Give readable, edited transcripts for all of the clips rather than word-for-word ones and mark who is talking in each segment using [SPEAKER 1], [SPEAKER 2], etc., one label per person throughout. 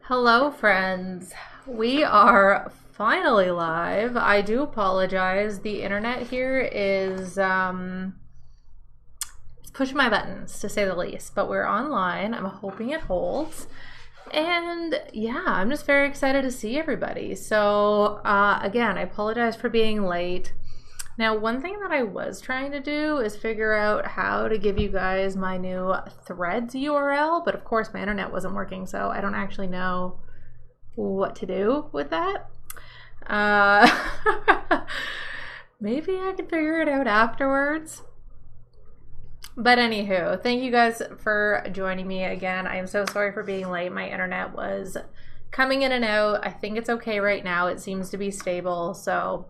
[SPEAKER 1] Hello, friends. We are finally live. I do apologize. The internet here is it's pushing my buttons to say the least, but we're online. I'm hoping it holds. And yeah, I'm just very excited to see everybody. So again, I apologize for being late. Now, one thing that I was trying to do is figure out how to give you guys my new Threads URL, but of course my internet wasn't working, so I don't actually know what to do with that. Maybe I can figure it out afterwards. But anywho, thank you guys for joining me again. I am so sorry for being late. My internet was coming in and out. I think it's okay right now. It seems to be stable, so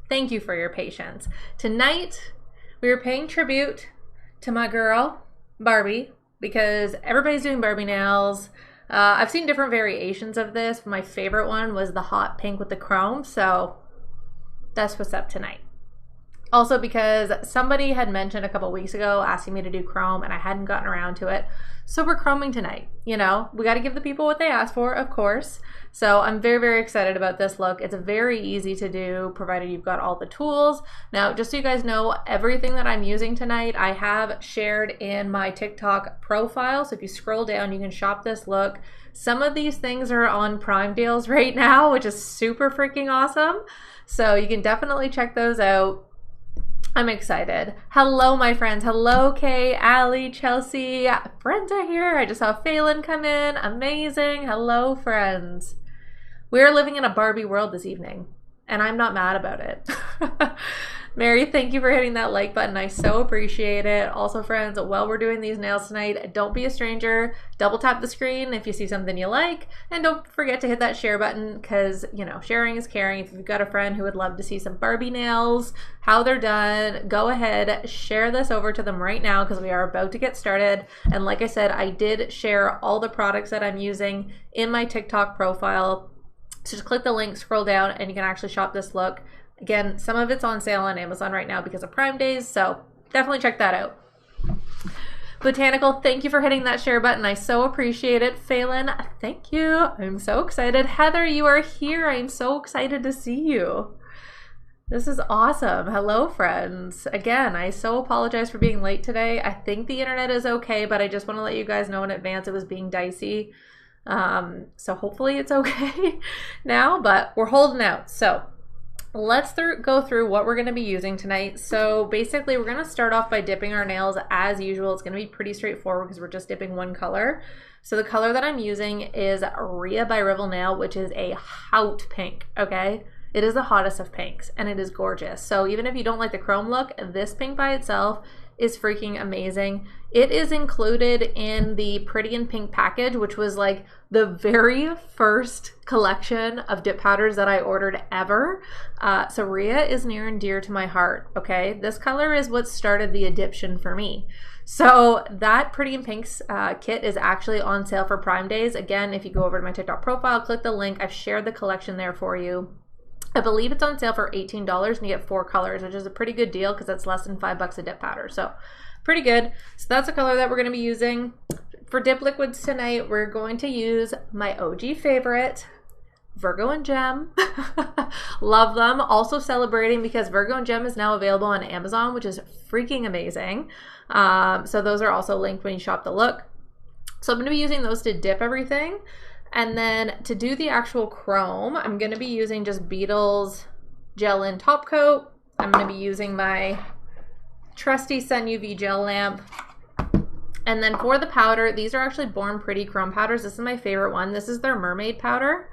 [SPEAKER 1] thank you for your patience. Tonight, we are paying tribute to my girl, Barbie, because everybody's doing Barbie nails. I've seen different variations of this. My favorite one was the hot pink with the chrome, so that's what's up tonight. Also because somebody had mentioned a couple weeks ago asking me to do chrome and I hadn't gotten around to it. So we're chroming tonight. You know, we got to give the people what they asked for, of course. So I'm very, very excited about this look. It's very easy to do, provided you've got all the tools. Now, just so you guys know, everything that I'm using tonight, I have shared in my TikTok profile. So if you scroll down, you can shop this look. Some of these things are on Prime deals right now, which is super freaking awesome. So you can definitely check those out. I'm excited. Hello, my friends. Hello, Kay, Allie, Chelsea. Brenda here. I just saw Phelan come in. Amazing. Hello, friends. We're living in a Barbie world this evening, and I'm not mad about it. Mary, thank you for hitting that like button. I so appreciate it. Also, friends, while we're doing these nails tonight, don't be a stranger. Double tap the screen if you see something you like, and don't forget to hit that share button because, you know, sharing is caring. If you've got a friend who would love to see some Barbie nails, how they're done, go ahead, share this over to them right now because we are about to get started. And like I said, I did share all the products that I'm using in my TikTok profile. So just click the link, scroll down, and you can actually shop this look. Again, some of it's on sale on Amazon right now because of Prime Days, so definitely check that out. Botanical, thank you for hitting that share button. I so appreciate it. Phelan, thank you. I'm so excited. Heather, you are here. I'm so excited to see you. This is awesome. Hello, friends. Again, I so apologize for being late today. I think the internet is okay, but I just want to let you guys know in advance it was being dicey. So hopefully it's okay now, but we're holding out. So let's go through what we're going to be using tonight. So basically we're going to start off by dipping our nails as usual. It's going to be pretty straightforward because we're just dipping one color. So the color that I'm using is Rhea by Rival Nail, which is a hot pink, okay? It is the hottest of pinks and it is gorgeous. So even if you don't like the chrome look, this pink by itself is freaking amazing. It is included in the Pretty in Pink package, which was like the very first collection of dip powders that I ordered ever. So Rhea is near and dear to my heart, okay? This color is what started the addiction for me. So that Pretty in Pink's kit is actually on sale for Prime Days. Again, if you go over to my TikTok profile, click the link. I've shared the collection there for you. I believe it's on sale for $18 and you get 4 colors, which is a pretty good deal because that's less than $5 a dip powder. So pretty good. So that's the color that we're going to be using. For dip liquids tonight, we're going to use my OG favorite, Virgo and Gem. Love them. Also celebrating because Virgo and Gem is now available on Amazon, which is freaking amazing. So those are also linked when you shop the look. So I'm going to be using those to dip everything. And then to do the actual chrome, I'm going to be using just Beetle's Gel In Top Coat. I'm going to be using my trusty Sun UV gel lamp. And then for the powder, these are actually Born Pretty chrome powders. This is my favorite one. This is their mermaid powder.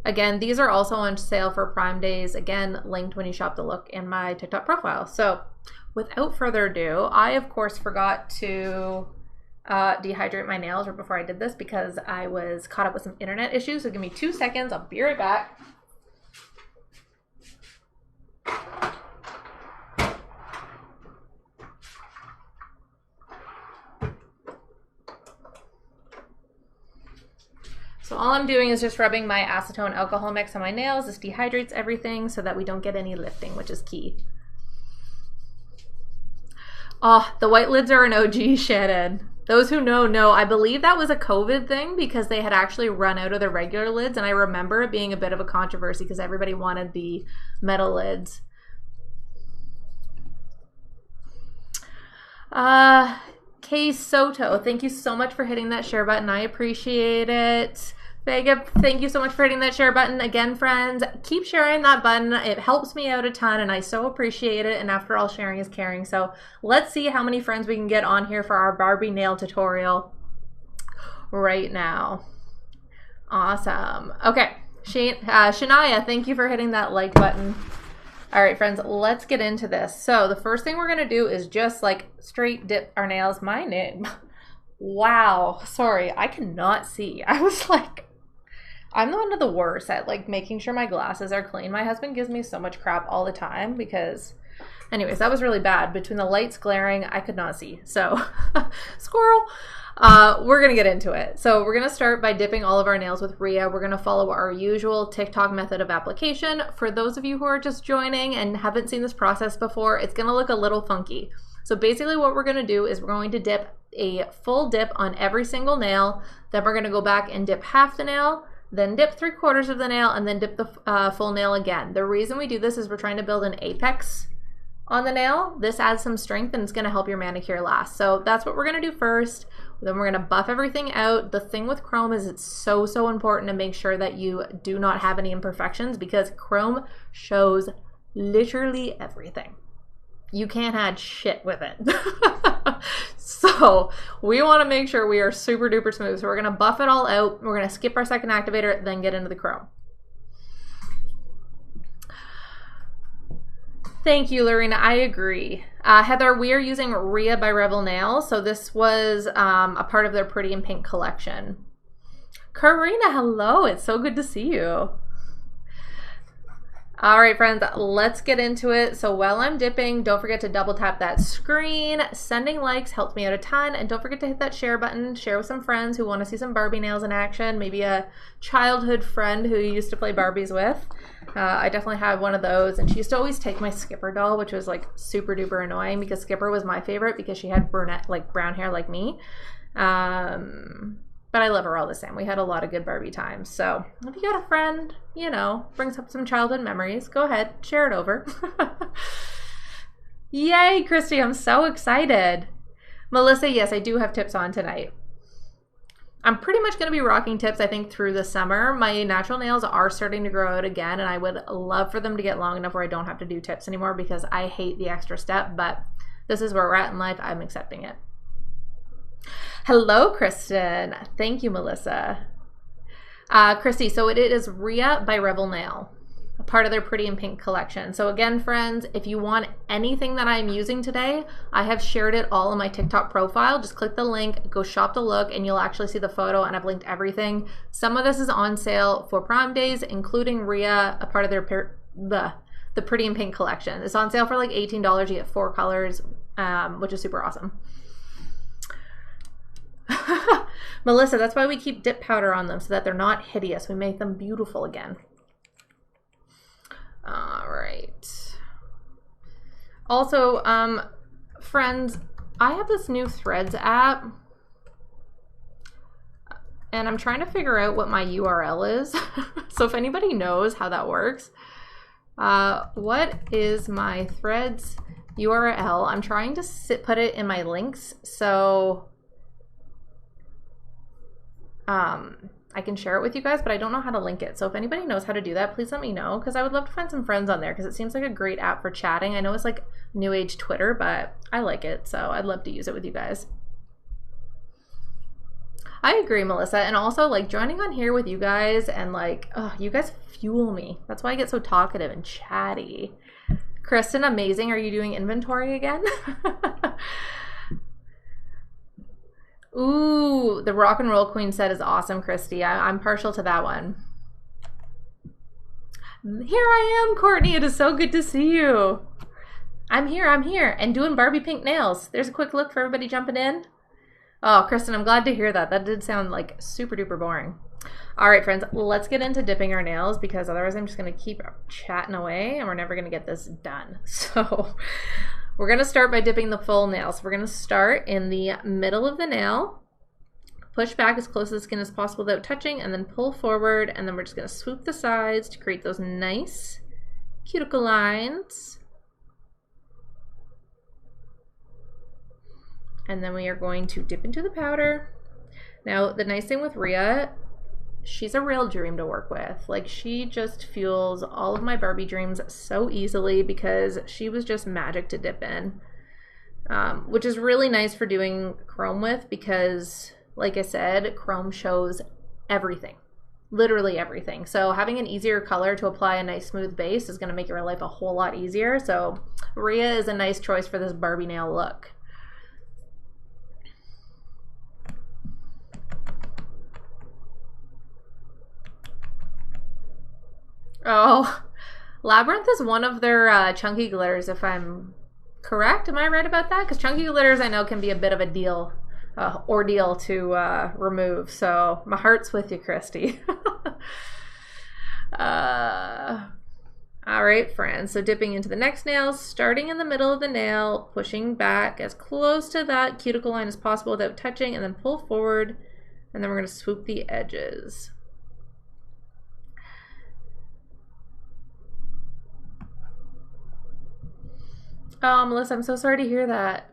[SPEAKER 1] Again, these are also on sale for Prime Days. Again, linked when you shop the look in my TikTok profile. So without further ado, I of course forgot to dehydrate my nails right before I did this because I was caught up with some internet issues. So give me 2 seconds. I'll be right back. So all I'm doing is just rubbing my acetone alcohol mix on my nails. This dehydrates everything so that we don't get any lifting, which is key. Oh, the white lids are an OG, Shannon. Those who know, I believe that was a COVID thing because they had actually run out of the regular lids, and I remember it being a bit of a controversy because everybody wanted the metal lids. Kay Soto, thank you so much for hitting that share button. I appreciate it. Vega, thank you so much for hitting that share button. Again, friends, keep sharing that button. It helps me out a ton, and I so appreciate it. And after all, sharing is caring. So let's see how many friends we can get on here for our Barbie nail tutorial right now. Awesome. Okay, Shania, thank you for hitting that like button. All right, friends, let's get into this. So the first thing we're going to do is just like straight dip our nails. My name. Wow. Sorry, I cannot see. I was like, I'm one of the worst at like making sure my glasses are clean. My husband gives me so much crap all the time because, anyways, that was really bad. Between the lights glaring, I could not see. So, squirrel. We're going to get into it. So we're going to start by dipping all of our nails with Rhea. We're going to follow our usual TikTok method of application. For those of you who are just joining and haven't seen this process before, it's going to look a little funky. So basically what we're going to do is we're going to dip a full dip on every single nail. Then we're going to go back and dip half the nail, then dip 3/4 of the nail, and then dip the full nail again. The reason we do this is we're trying to build an apex on the nail. This adds some strength and it's going to help your manicure last. So that's what we're going to do first. Then we're going to buff everything out. The thing with chrome is it's so important to make sure that you do not have any imperfections because chrome shows literally everything. You can't add shit with it. So we want to make sure we are super duper smooth. So we're going to buff it all out. We're going to skip our second activator, then get into the chrome. Thank you, Lorena. I agree. Heather, we are using Rhea by Rebel Nails. So this was a part of their Pretty in Pink collection. Karina, hello. It's so good to see you. All right, friends, let's get into it. So while I'm dipping, don't forget to double tap that screen. Sending likes helps me out a ton. And don't forget to hit that share button. Share with some friends who want to see some Barbie nails in action. Maybe a childhood friend who you used to play Barbies with. I definitely had one of those. And she used to always take my Skipper doll, which was like super duper annoying because Skipper was my favorite because she had brunette, like brown hair like me. But I love her all the same. We had a lot of good Barbie times. So if you got a friend, you know, brings up some childhood memories, go ahead, share it over. Yay, Christy, I'm so excited. Melissa, yes, I do have tips on tonight. I'm pretty much going to be rocking tips, I think, through the summer. My natural nails are starting to grow out again, and I would love for them to get long enough where I don't have to do tips anymore because I hate the extra step, but this is where we're at in life. I'm accepting it. Hello, Kristen. Thank you, Melissa. Christy, so it is Rhea by Rebel Nail, a part of their Pretty in Pink collection. So again, friends, if you want anything that I'm using today, I have shared it all in my TikTok profile. Just click the link, go shop the look, and you'll actually see the photo, and I've linked everything. Some of this is on sale for Prime Days, including Rhea, a part of their the Pretty in Pink collection. It's on sale for like $18. You get 4 colors, which is super awesome. Melissa, that's why we keep dip powder on them, so that they're not hideous. We make them beautiful again. All right. Also, friends, I have this new Threads app, and I'm trying to figure out what my URL is. So if anybody knows how that works, what is my Threads URL? I'm trying to put it in my links, so I can share it with you guys, but I don't know how to link it. So if anybody knows how to do that, please let me know, because I would love to find some friends on there, because it seems like a great app for chatting. I know it's like new age Twitter, but I like it, so I'd love to use it with you guys. I agree, Melissa, and also like joining on here with you guys and like, oh, you guys fuel me. That's why I get so talkative and chatty. Kristen, amazing. Are you doing inventory again? Ooh, the Rock and Roll Queen set is awesome, Christy. I'm partial to that one. Here I am, Courtney. It is so good to see you. I'm here, and doing Barbie pink nails. There's a quick look for everybody jumping in. Oh, Kristen, I'm glad to hear that. That did sound like super duper boring. All right, friends, let's get into dipping our nails, because otherwise I'm just going to keep chatting away and we're never going to get this done. So We're going to start by dipping the full nail. So we're going to start in the middle of the nail, push back as close to the skin as possible without touching, and then pull forward, and then we're just going to swoop the sides to create those nice cuticle lines. And then we are going to dip into the powder. Now, the nice thing with Rhea, she's a real dream to work with. Like, she just fuels all of my Barbie dreams so easily because she was just magic to dip in, which is really nice for doing chrome with because, like I said, chrome shows everything, literally everything. So having an easier color to apply a nice smooth base is going to make your life a whole lot easier. So Rhea is a nice choice for this Barbie nail look. Oh, Labyrinth is one of their chunky glitters, if I'm correct. Am I right about that? Because chunky glitters I know can be a bit of a deal, ordeal to remove. So my heart's with you, Christy. All right, friends. So dipping into the next nail, starting in the middle of the nail, pushing back as close to that cuticle line as possible without touching, and then pull forward, and then we're going to swoop the edges. Oh, Melissa, I'm so sorry to hear that.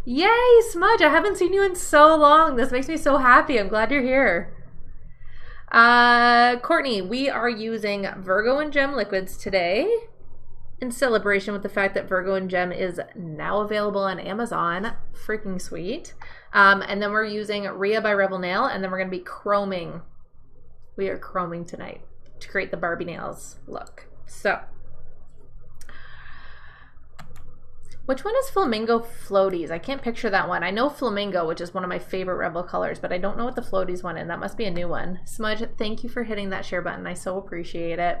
[SPEAKER 1] Yay, Smudge! I haven't seen you in so long. This makes me so happy. I'm glad you're here. Courtney, we are using Virgo and Gem liquids today in celebration with the fact that Virgo and Gem is now available on Amazon. Freaking sweet. And then we're using Rhea by Rebel Nail, and then we're going to be chroming. We are chroming tonight to create the Barbie nails look. So, which one is Flamingo Floaties? I can't picture that one. I know Flamingo, which is one of my favorite Rebel colors, but I don't know what the Floaties one is. That must be a new one. Smudge, thank you for hitting that share button. I so appreciate it.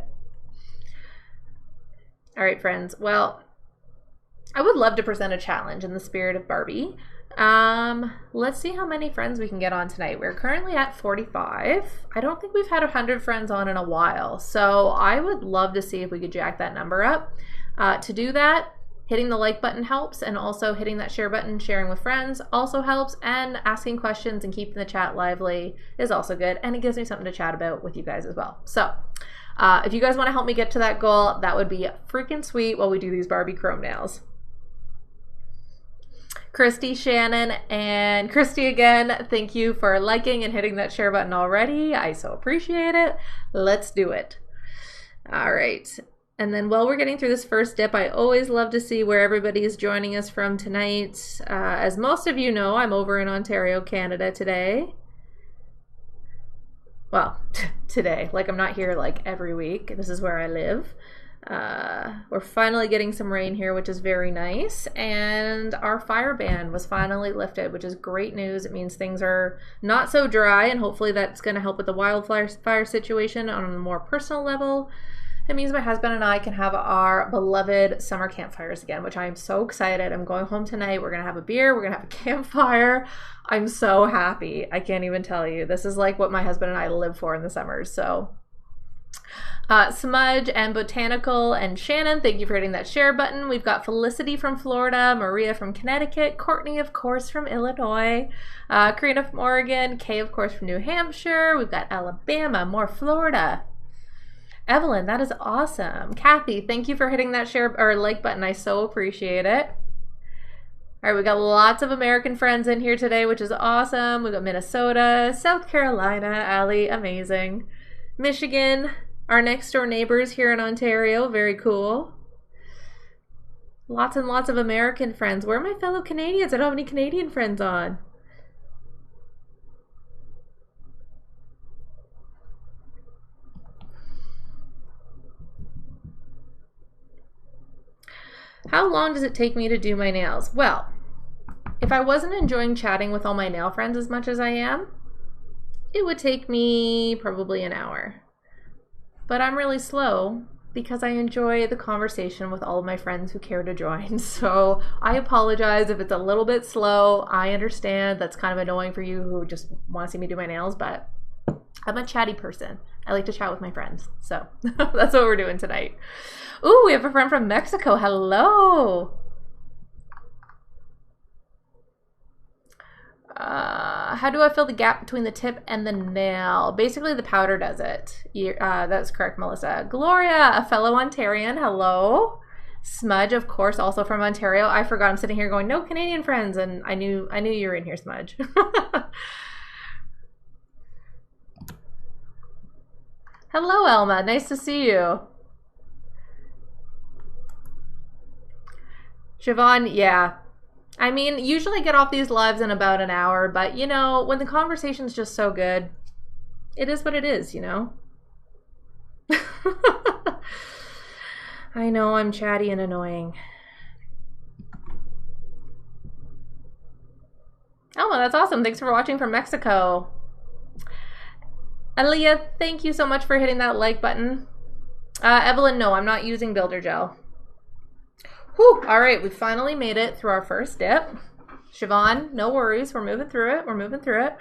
[SPEAKER 1] All right, friends. Well, I would love to present a challenge in the spirit of Barbie. Let's see how many friends we can get on tonight. We're currently at 45. I don't think we've had 100 friends on in a while, so I would love to see if we could jack that number up. To do that, hitting the like button helps, and also hitting that share button, sharing with friends also helps, and asking questions and keeping the chat lively is also good, and it gives me something to chat about with you guys as well. So if you guys want to help me get to that goal, that would be freaking sweet while we do these Barbie chrome nails. Christy, Shannon, and Christy again, thank you for liking and hitting that share button already. I so appreciate it. Let's do it. All right. And then while we're getting through this first dip, I always love to see where everybody is joining us from tonight. As most of you know, I'm over in Ontario, Canada today. Well, today. Like, I'm not here like every week. This is where I live. We're finally getting some rain here, which is very nice. And our fire ban was finally lifted, which is great news. It means things are not so dry, and hopefully that's going to help with the wildfire situation on a more personal level. It means my husband and I can have our beloved summer campfires again, which I am so excited. I'm going home tonight. We're going to have a beer. We're going to have a campfire. I'm so happy. I can't even tell you. This is like what my husband and I live for in the summers. So Smudge and Botanical and Shannon, thank you for hitting that share button. We've got Felicity from Florida, Maria from Connecticut, Courtney, of course, from Illinois, Karina from Oregon, Kay, of course, from New Hampshire. We've got Alabama, more Florida. Evelyn, that is awesome. Kathy, thank you for hitting that share or like button. I so appreciate it. All right, we got lots of American friends in here today, which is awesome. We got Minnesota, South Carolina, Allie, amazing. Michigan, our next door neighbors here in Ontario, very cool. Lots and lots of American friends. Where are my fellow Canadians? I don't have any Canadian friends on. How long does it take me to do my nails? Well, if I wasn't enjoying chatting with all my nail friends as much as I am, it would take me probably an hour. But I'm really slow because I enjoy the conversation with all of my friends who care to join. So I apologize if it's a little bit slow. I understand that's kind of annoying for you who just want to see me do my nails, but I'm a chatty person. I like to chat with my friends. So that's what we're doing tonight. Ooh, we have a friend from Mexico. Hello. How do I fill the gap between the tip and the nail? Basically, the powder does it. That's correct, Melissa. Gloria, a fellow Ontarian. Hello. Smudge, of course, also from Ontario. I forgot. I'm sitting here going, no Canadian friends, and I knew you were in here, Smudge. Hello, Elma. Nice to see you. Siobhan, yeah. I mean, usually get off these lives in about an hour, but you know, when the conversation's just so good, it is what it is, you know? I know I'm chatty and annoying. Elma, that's awesome. Thanks for watching from Mexico. Aaliyah, thank you so much for hitting that like button. Evelyn, no, I'm not using builder gel. Whew, all right, we finally made it through our first dip. Siobhan, no worries, we're moving through it,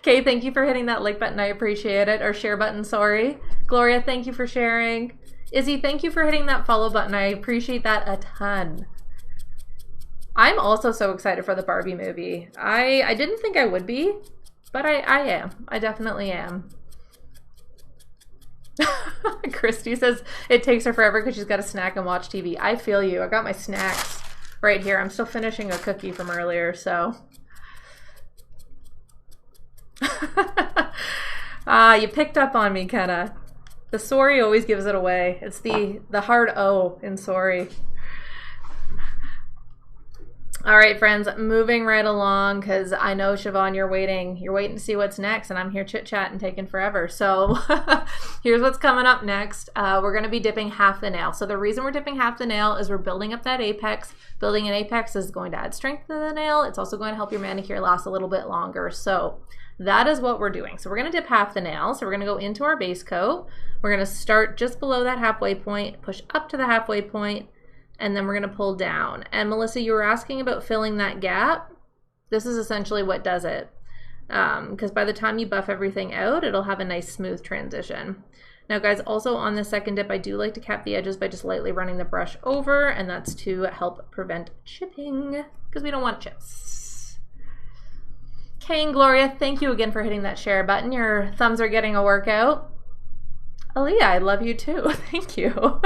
[SPEAKER 1] Kay, thank you for hitting that like button, I appreciate it, or share button, sorry. Gloria, thank you for sharing. Izzy, thank you for hitting that follow button, I appreciate that a ton. I'm also so excited for the Barbie movie. I didn't think I would be, but I am, I definitely am. Christy says it takes her forever because she's got to snack and watch TV. I feel you. I got my snacks right here. I'm still finishing a cookie from earlier, so. You picked up on me, Kenna. The sorry always gives it away. It's the hard O in sorry. All right, friends, moving right along because I know, Siobhan, you're waiting. You're waiting to see what's next, and I'm here chit-chatting, taking forever. So here's what's coming up next. We're going to be dipping half the nail. So the reason we're dipping half the nail is we're building up that apex. Building an apex is going to add strength to the nail. It's also going to help your manicure last a little bit longer. So that is what we're doing. So we're going to dip half the nail. So we're going to go into our base coat. We're going to start just below that halfway point, push up to the halfway point, and then we're going to pull down. And Melissa, you were asking about filling that gap. This is essentially what does it. Because by the time you buff everything out, it'll have a nice smooth transition. Now guys, also on the second dip, I do like to cap the edges by just lightly running the brush over, and that's to help prevent chipping, because we don't want chips. Kay and Gloria, thank you again for hitting that share button. Your thumbs are getting a workout. Aaliyah, I love you too. Thank you.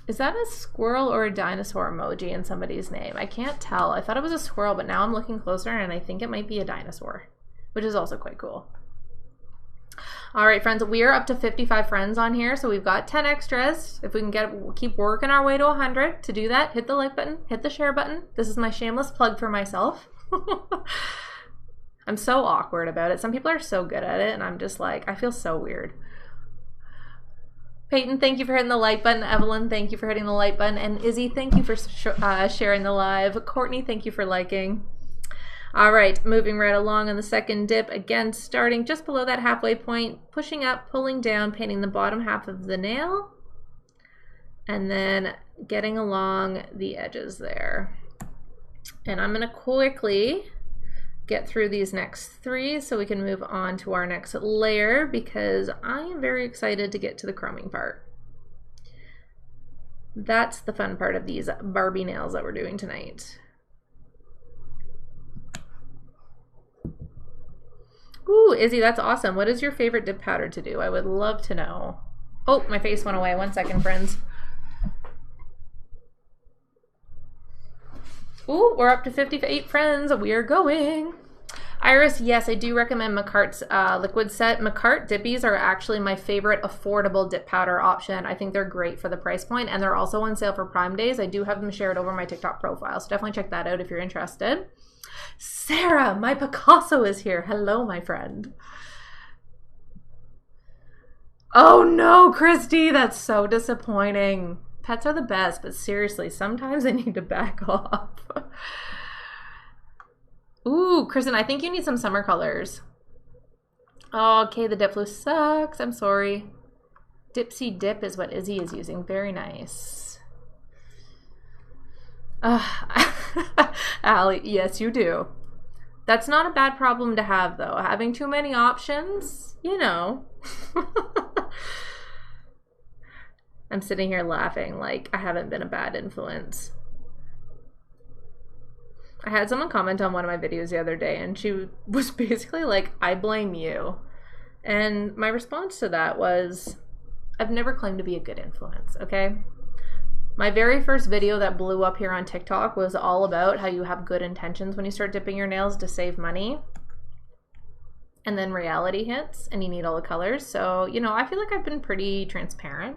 [SPEAKER 1] Is that a squirrel or a dinosaur emoji in somebody's name? I can't tell. I thought it was a squirrel, but now I'm looking closer and I think it might be a dinosaur, which is also quite cool. All right, friends, we are up to 55 friends on here, so we've got 10 extras. If we can keep working our way to 100, to do that, hit the like button, hit the share button. This is my shameless plug for myself. I'm so awkward about it. Some people are so good at it, and I'm just like, I feel so weird. Peyton, thank you for hitting the like button. Evelyn, thank you for hitting the like button. And Izzy, thank you for sharing the live. Courtney, thank you for liking. All right, moving right along on the second dip. Again, starting just below that halfway point, pushing up, pulling down, painting the bottom half of the nail, and then getting along the edges there. And I'm going to quickly get through these next three so we can move on to our next layer, because I am very excited to get to the chroming part. That's the fun part of these Barbie nails that we're doing tonight. Ooh, Izzy, that's awesome. What is your favorite dip powder to do? I would love to know. Oh, my face went away. 1 second, friends. Ooh, we're up to 58 friends. We are going. Iris, yes, I do recommend Macart's liquid set. Macart dippies are actually my favorite affordable dip powder option. I think they're great for the price point, and they're also on sale for Prime Days. I do have them shared over my TikTok profile, so definitely check that out if you're interested. Sarah, my Picasso is here. Hello, my friend. Oh no, Christy, that's so disappointing. Pets are the best, but seriously, sometimes I need to back off. Ooh, Kristen, I think you need some summer colors. Oh, okay, the dip blue sucks. I'm sorry. Dipsy Dip is what Izzy is using. Very nice. Uh, Allie, yes, you do. That's not a bad problem to have, though. Having too many options, you know. I'm sitting here laughing like I haven't been a bad influence. I had someone comment on one of my videos the other day, and she was basically like, I blame you. And my response to that was, I've never claimed to be a good influence, okay? My very first video that blew up here on TikTok was all about how you have good intentions when you start dipping your nails to save money. And then reality hits and you need all the colors. So, you know, I feel like I've been pretty transparent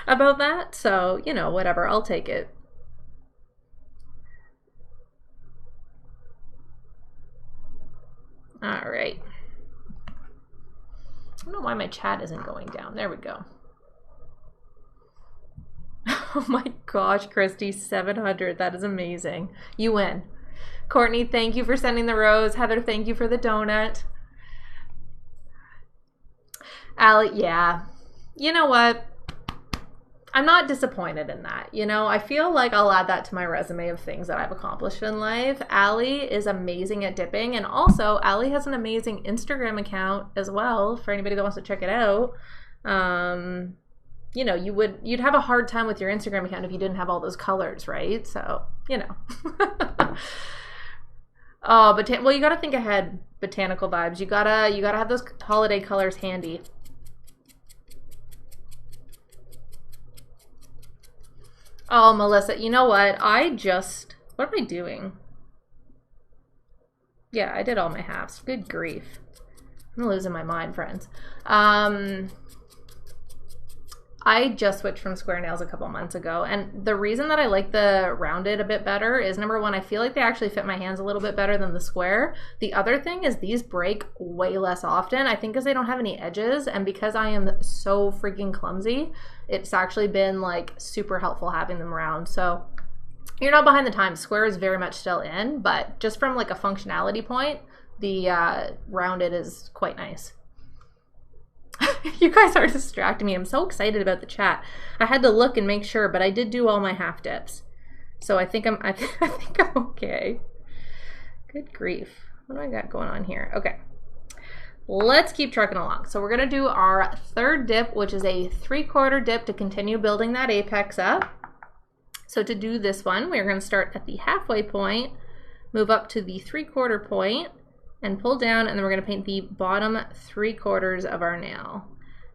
[SPEAKER 1] about that. So, you know, whatever, I'll take it. All right. I don't know why my chat isn't going down. There we go. Oh my gosh, Christy, 700. That is amazing. You win. Courtney, thank you for sending the rose. Heather, thank you for the donut. Allie, yeah. You know what? I'm not disappointed in that. You know, I feel like I'll add that to my resume of things that I've accomplished in life. Allie is amazing at dipping. And also, Allie has an amazing Instagram account as well for anybody that wants to check it out. You know, you'd have a hard time with your Instagram account if you didn't have all those colors, right? So, you know. Oh, well, you got to think ahead. Botanical vibes. You gotta have those holiday colors handy. Oh, Melissa, you know what? What am I doing? Yeah, I did all my halves. Good grief. I'm losing my mind, friends. I just switched from square nails a couple months ago, and the reason that I like the rounded a bit better is, number one, I feel like they actually fit my hands a little bit better than the square. The other thing is these break way less often, I think because they don't have any edges, and because I am so freaking clumsy, it's actually been like super helpful having them round. So you're not behind the times. Square is very much still in, but just from like a functionality point, the rounded is quite nice. You guys are distracting me. I'm so excited about the chat. I had to look and make sure, but I did do all my half dips. So I think I'm okay. Good grief. What do I got going on here? Okay. Let's keep trucking along. So we're going to do our third dip, which is a 3/4 dip to continue building that apex up. So to do this one, we're going to start at the halfway point, move up to the 3/4 point, and pull down, and then we're going to paint the bottom 3/4 of our nail.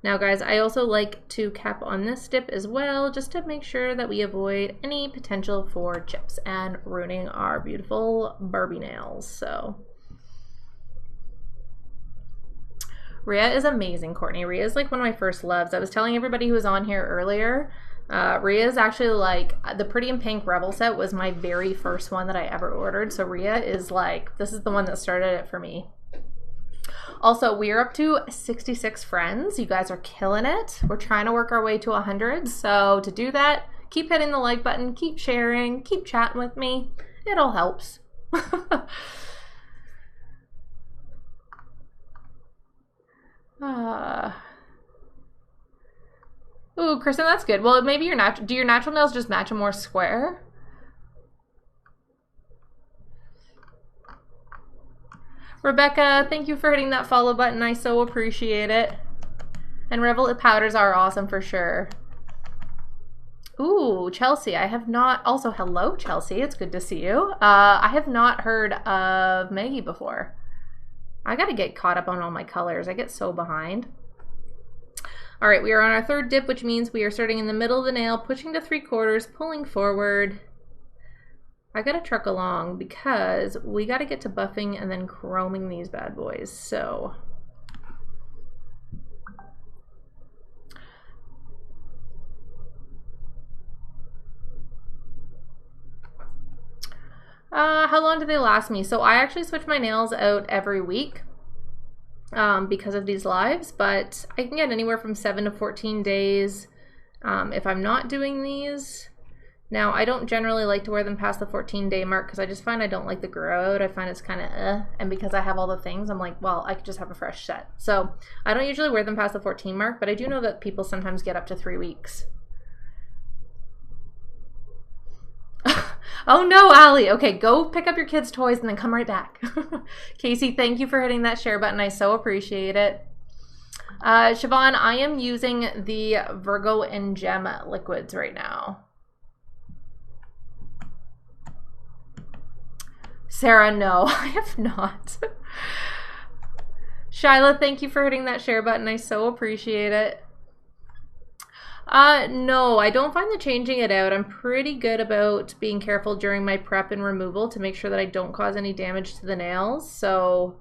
[SPEAKER 1] Now guys, I also like to cap on this dip as well, just to make sure that we avoid any potential for chips and ruining our beautiful Barbie nails. So Rhea is amazing, Courtney. Rhea is like one of my first loves. I was telling everybody who was on here earlier, Rhea is actually like, the Pretty in Pink Rebel set was my very first one that I ever ordered. So Rhea is like, this is the one that started it for me. Also, we're up to 66 friends. You guys are killing it. We're trying to work our way to 100. So to do that, keep hitting the like button, keep sharing, keep chatting with me. It all helps. Ooh, Kristen, that's good. Well, maybe do your natural nails just match a more square? Rebecca, thank you for hitting that follow button. I so appreciate it. And Revel powders are awesome for sure. Ooh, Chelsea, I have not... Also, hello, Chelsea. It's good to see you. I have not heard of Maggie before. I gotta get caught up on all my colors. I get so behind. All right, we are on our third dip, which means we are starting in the middle of the nail, pushing to 3/4, pulling forward. I gotta truck along because we gotta get to buffing and then chroming these bad boys. So how long do they last me? So I actually switch my nails out every week because of these lives, but I can get anywhere from 7 to 14 days if I'm not doing these. Now, I don't generally like to wear them past the 14-day mark because I just find I don't like the grow out. I find it's kind of and because I have all the things, I'm like, well, I could just have a fresh set. So I don't usually wear them past the 14 mark, but I do know that people sometimes get up to 3 weeks. Oh no, Allie. Okay, go pick up your kids' toys and then come right back. Casey, thank you for hitting that share button. I so appreciate it. Siobhan, I am using the Virgo and Gem liquids right now. Sarah, no, I have not. Shyla, thank you for hitting that share button. I so appreciate it. No, I don't find that changing it out. I'm pretty good about being careful during my prep and removal to make sure that I don't cause any damage to the nails. So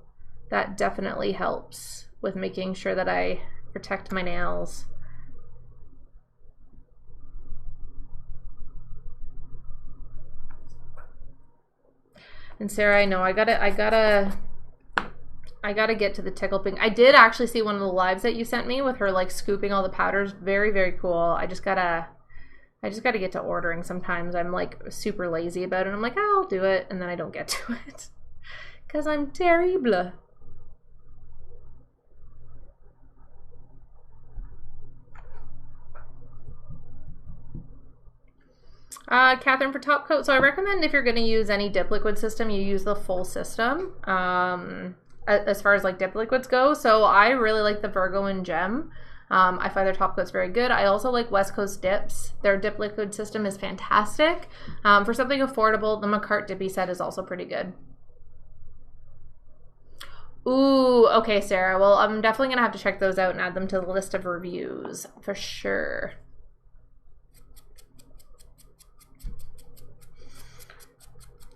[SPEAKER 1] that definitely helps with making sure that I protect my nails. And Sarah, I know I gotta get to the tickle pink. I did actually see one of the lives that you sent me with her like scooping all the powders. Very, very cool. I just gotta get to ordering. Sometimes I'm like super lazy about it. I'm like, oh, I'll do it, and then I don't get to it because I'm terrible. Catherine, for top coat, so I recommend if you're going to use any dip liquid system, you use the full system as far as like dip liquids go. So I really like the Virgo and Gem. I find their top coats very good. I also like West Coast Dips. Their dip liquid system is fantastic. For something affordable, the McCart Dippy set is also pretty good. Ooh, okay, Sarah. Well, I'm definitely going to have to check those out and add them to the list of reviews for sure.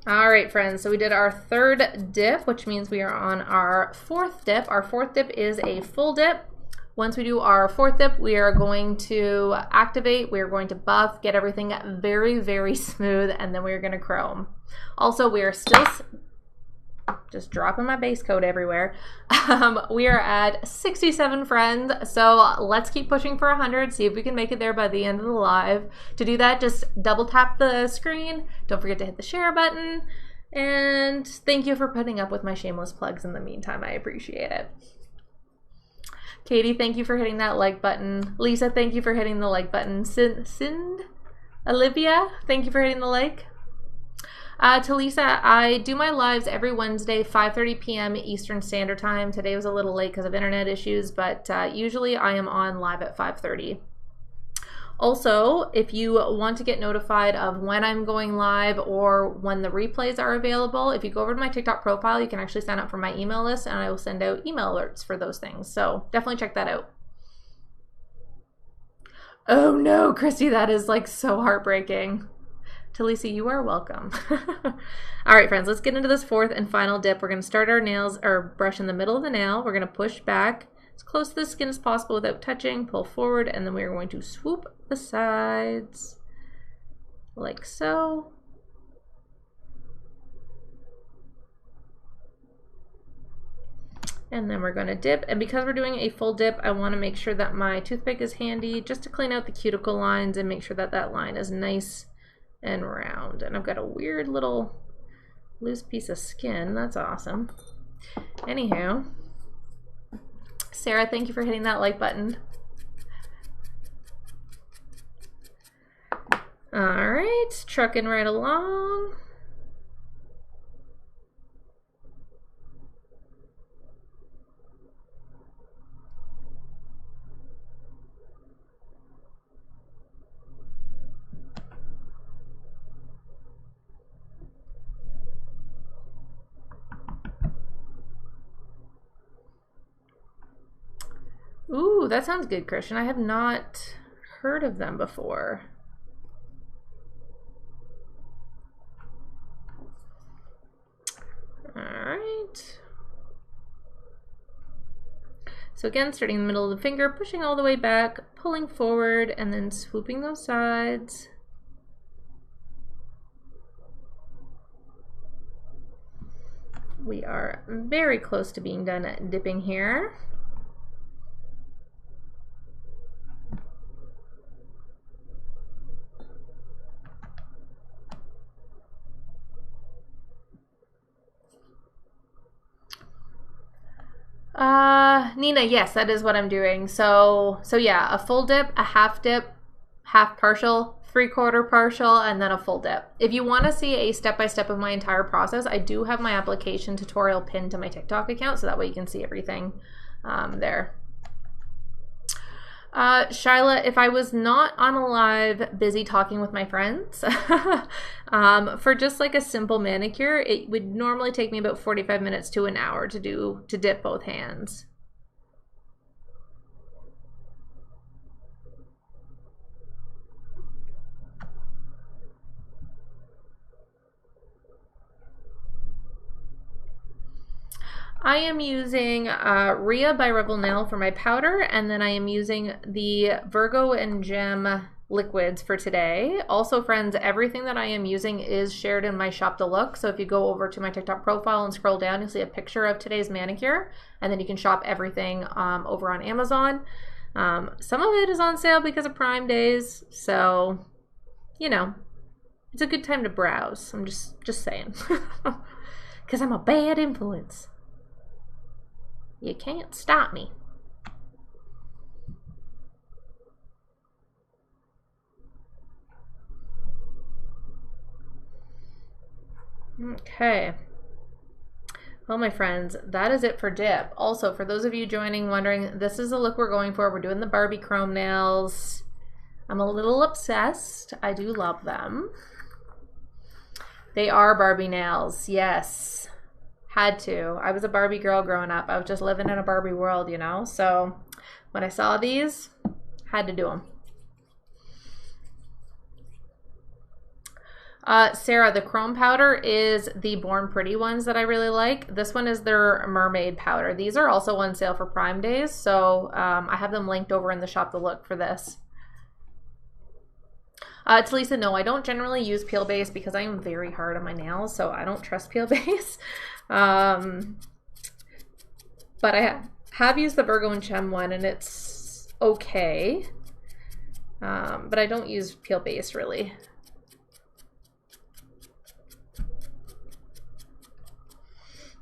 [SPEAKER 1] All right, friends, so we did our third dip, which means we are on our fourth dip. Our fourth dip is a full dip. Once we do our fourth dip, we are going to activate, we are going to buff, get everything very, very smooth, and then we're gonna chrome. Also, we are still, just dropping my base coat everywhere. We are at 67 friends, so let's keep pushing for 100, see if we can make it there by the end of the live. To do that, just double tap the screen. Don't forget to hit the share button. And thank you for putting up with my shameless plugs in the meantime. I appreciate it. Katie, thank you for hitting that like button. Lisa, thank you for hitting the like button. Sind? Olivia, thank you for hitting the like. Talisa, I do my lives every Wednesday, 5:30 p.m. Eastern Standard Time. Today was a little late because of internet issues, but usually I am on live at 5:30. Also, if you want to get notified of when I'm going live or when the replays are available, if you go over to my TikTok profile, you can actually sign up for my email list and I will send out email alerts for those things. So definitely check that out. Oh no, Christy, that is like so heartbreaking. Talisa, you are welcome. All right, friends, let's get into this fourth and final dip. We're going to start our nails or brush in the middle of the nail. We're going to push back as close to the skin as possible without touching, pull forward, and then we're going to swoop the sides like so. And then we're going to dip, and because we're doing a full dip, I want to make sure that my toothpick is handy just to clean out the cuticle lines and make sure that that line is nice and round. And I've got a weird little loose piece of skin. That's awesome. Anywho, Sarah, thank you for hitting that like button. All right, trucking right along. Ooh, that sounds good, Christian. I have not heard of them before. All right. So again, starting in the middle of the finger, pushing all the way back, pulling forward, and then swooping those sides. We are very close to being done at dipping here. Nina, yes, that is what I'm doing. So yeah, a full dip, a half dip, half partial, 3/4 partial, and then a full dip. If you want to see a step-by-step of my entire process, I do have my application tutorial pinned to my TikTok account, so that way you can see everything there. Shyla, if I was not on a live busy talking with my friends, for just like a simple manicure, it would normally take me about 45 minutes to an hour to dip both hands. I am using Rhea by Rebel Nail for my powder, and then I am using the Virgo and Gem liquids for today. Also, friends, everything that I am using is shared in my shop to look. So if you go over to my TikTok profile and scroll down, you'll see a picture of today's manicure, and then you can shop everything over on Amazon. Some of it is on sale because of Prime Days, so you know, it's a good time to browse. I'm just saying, because I'm a bad influence. You can't stop me. Okay. Well, my friends, that is it for dip. Also, for those of you joining wondering, this is the look we're going for. We're doing the Barbie chrome nails. I'm a little obsessed. I do love them. They are Barbie nails, yes. Had to. I was a Barbie girl growing up. I was just living in a Barbie world, you know? So when I saw these, had to do them. Sarah, the chrome powder is the Born Pretty ones that I really like. This one is their mermaid powder. These are also on sale for Prime Days, so I have them linked over in the shop to look for this. It's Lisa, no, I don't generally use peel base because I am very hard on my nails, so I don't trust peel base. But I have used the Virgo and Gem one, and it's okay. But I don't use peel base really.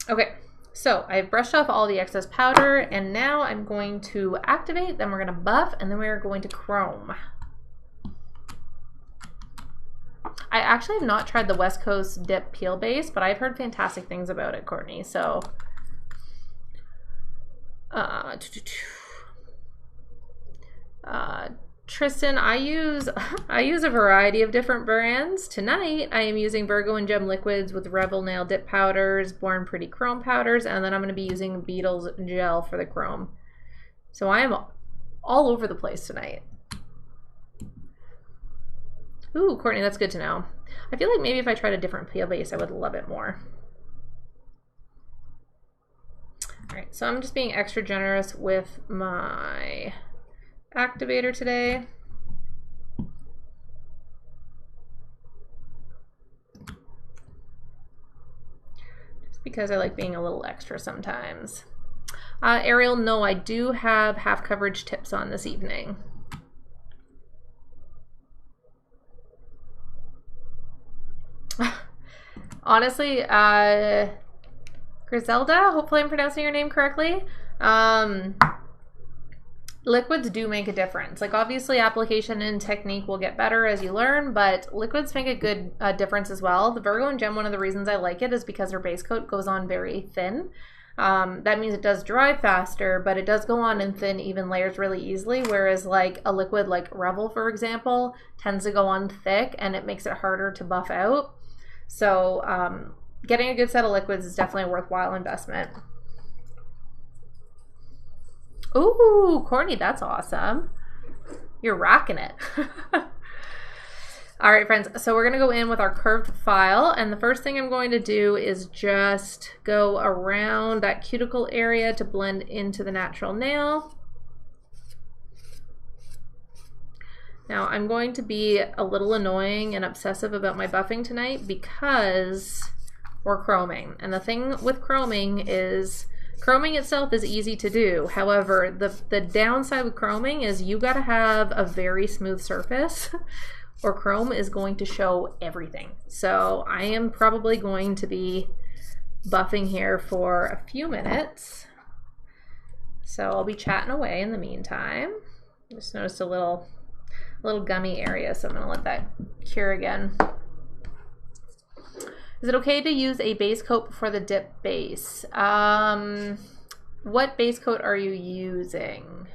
[SPEAKER 1] Okay, so I've brushed off all the excess powder, and now I'm going to activate, then we're going to buff, and then we're going to chrome. I actually have not tried the West Coast Dip Peel Base, but I've heard fantastic things about it, Courtney. So, Tristan, I use a variety of different brands. Tonight, I am using Virgo and Gem liquids with Rebel Nail Dip powders, Born Pretty chrome powders, and then I'm going to be using Beetles gel for the chrome. So I am all over the place tonight. Ooh, Courtney, that's good to know. I feel like maybe if I tried a different peel base, I would love it more. All right, so I'm just being extra generous with my activator today. Just because I like being a little extra sometimes. Ariel, no, I do have half coverage tips on this evening. Honestly, Griselda, hopefully I'm pronouncing your name correctly. Liquids do make a difference. Like obviously application and technique will get better as you learn, but liquids make a good difference as well. The Virgo and Gem, one of the reasons I like it is because their base coat goes on very thin. That means it does dry faster, but it does go on in thin, even layers really easily, whereas like a liquid like Revel, for example, tends to go on thick and it makes it harder to buff out. So getting a good set of liquids is definitely a worthwhile investment. Ooh, Courtney, that's awesome. You're rocking it. All right, friends, so we're going to go in with our curved file, and the first thing I'm going to do is just go around that cuticle area to blend into the natural nail. Now, I'm going to be a little annoying and obsessive about my buffing tonight because we're chroming. And the thing with chroming is, chroming itself is easy to do. However, the downside with chroming is you gotta have a very smooth surface or chrome is going to show everything. So I am probably going to be buffing here for a few minutes. So I'll be chatting away in the meantime. Just noticed a little little gummy area, so I'm gonna let that cure again. Is it okay to use a base coat before the dip base? What base coat are you using?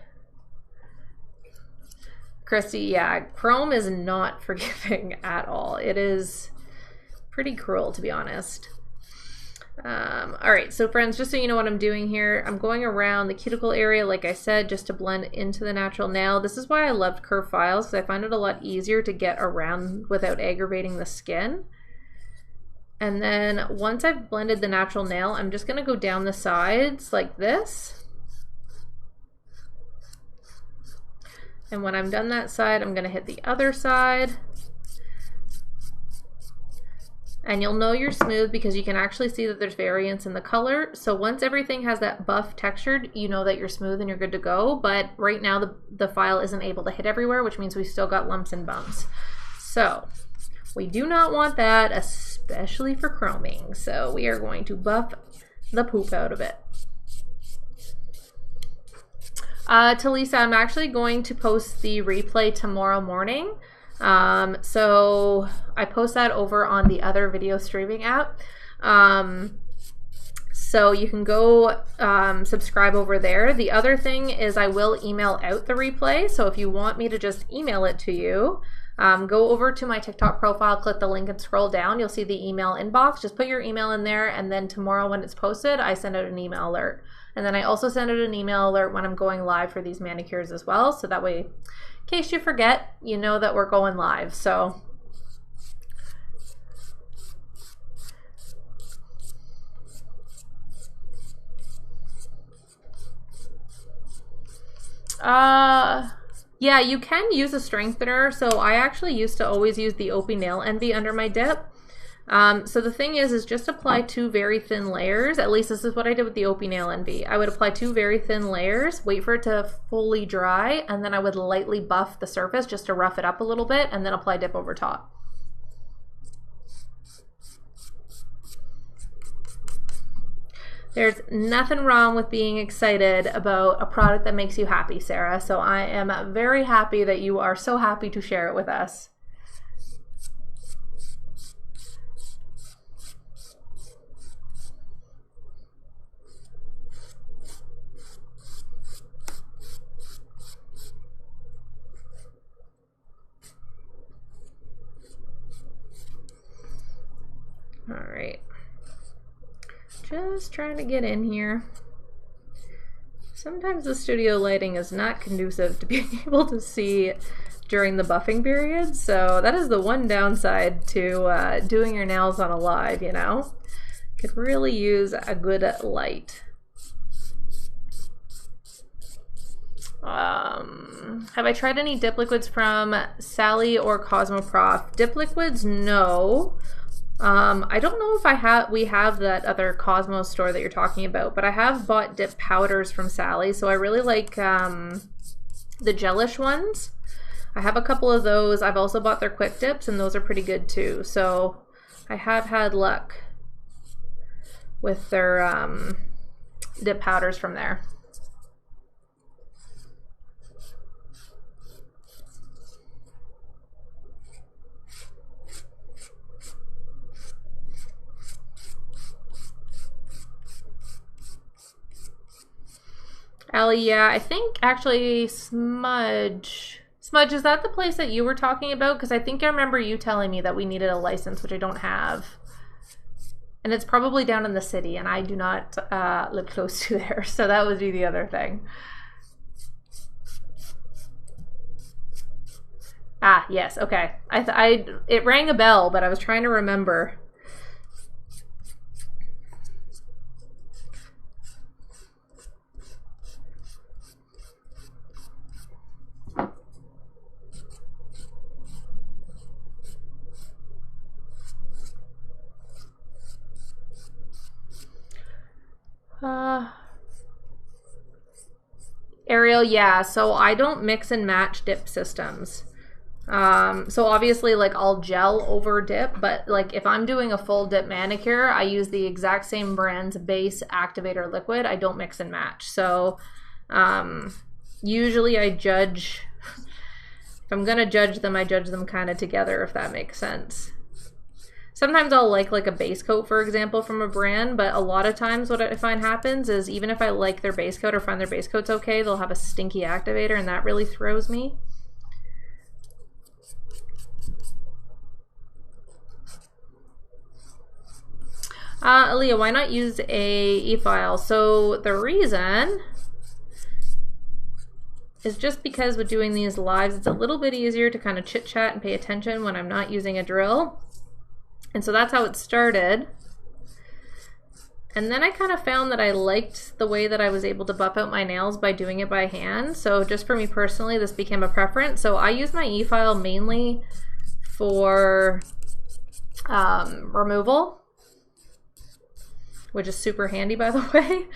[SPEAKER 1] Christy, yeah, chrome is not forgiving at all. It is pretty cruel, to be honest. All right, so friends, just so you know what I'm doing here, I'm going around the cuticle area, like I said, just to blend into the natural nail. This is why I loved curved files, because I find it a lot easier to get around without aggravating the skin. And then once I've blended the natural nail, I'm just gonna go down the sides like this. And when I'm done that side, I'm gonna hit the other side. And you'll know you're smooth because you can actually see that there's variance in the color. So once everything has that buff textured, you know that you're smooth and you're good to go. But right now the file isn't able to hit everywhere, which means we still got lumps and bumps. So we do not want that, especially for chroming. So we are going to buff the poop out of it. Talisa, I'm actually going to post the replay tomorrow morning. So I post that over on the other video streaming app. So you can go subscribe over there. The other thing is I will email out the replay. So if you want me to just email it to you, go over to my TikTok profile, click the link and scroll down. You'll see the email inbox. Just put your email in there, and then tomorrow when it's posted, I send out an email alert. And then I also send out an email alert when I'm going live for these manicures as well. So that way, in case you forget, you know that we're going live. So yeah, you can use a strengthener. So I actually used to always use the Opie Nail Envy under my dip. So the thing is just apply 2 very thin layers. At least this is what I did with the Opie Nail Envy. I would apply 2 very thin layers, wait for it to fully dry, and then I would lightly buff the surface just to rough it up a little bit, and then apply dip over top. There's nothing wrong with being excited about a product that makes you happy, Sarah. So I am very happy that you are so happy to share it with us. All right. Just trying to get in here. Sometimes the studio lighting is not conducive to being able to see during the buffing period, so that is the one downside to doing your nails on a live, you know? Could really use a good light. Have I tried any dip liquids from Sally or Cosmoprof? Dip liquids, no. I don't know if we have that other Cosmo store that you're talking about, but I have bought dip powders from Sally, so I really like the gelish ones. I have a couple of those. I've also bought their quick dips, and those are pretty good too. So I have had luck with their dip powders from there. Allie, yeah, I think actually Smudge, is that the place that you were talking about? Because I think I remember you telling me that we needed a license, which I don't have. And it's probably down in the city, and I do not live close to there, so that would be the other thing. Ah, yes, okay. It rang a bell, but I was trying to remember. Ariel, yeah, so I don't mix and match dip systems. So obviously, like, I'll gel over dip, but like if I'm doing a full dip manicure, I use the exact same brand's base activator liquid. I don't mix and match. So usually I judge If I'm gonna judge them, I judge them kind of together, if that makes sense. Sometimes I'll like a base coat, for example, from a brand, but a lot of times what I find happens is even if I like their base coat or find their base coat's okay, they'll have a stinky activator, and that really throws me. Aaliyah, why not use a e-file? So the reason is just because with doing these lives, it's a little bit easier to kind of chit chat and pay attention when I'm not using a drill. And so that's how it started. And then I kind of found that I liked the way that I was able to buff out my nails by doing it by hand. So just for me personally, this became a preference. So I use my e-file mainly for removal, which is super handy, by the way.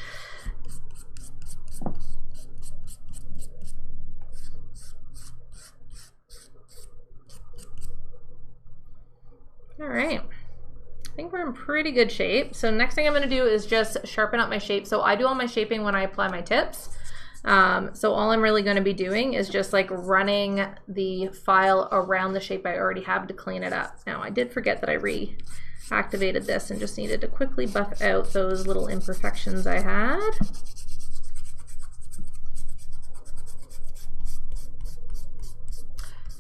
[SPEAKER 1] All right, I think we're in pretty good shape. So next thing I'm gonna do is just sharpen up my shape. So I do all my shaping when I apply my tips. So all I'm really gonna be doing is just like running the file around the shape I already have to clean it up. Now I did forget that I reactivated this and just needed to quickly buff out those little imperfections I had.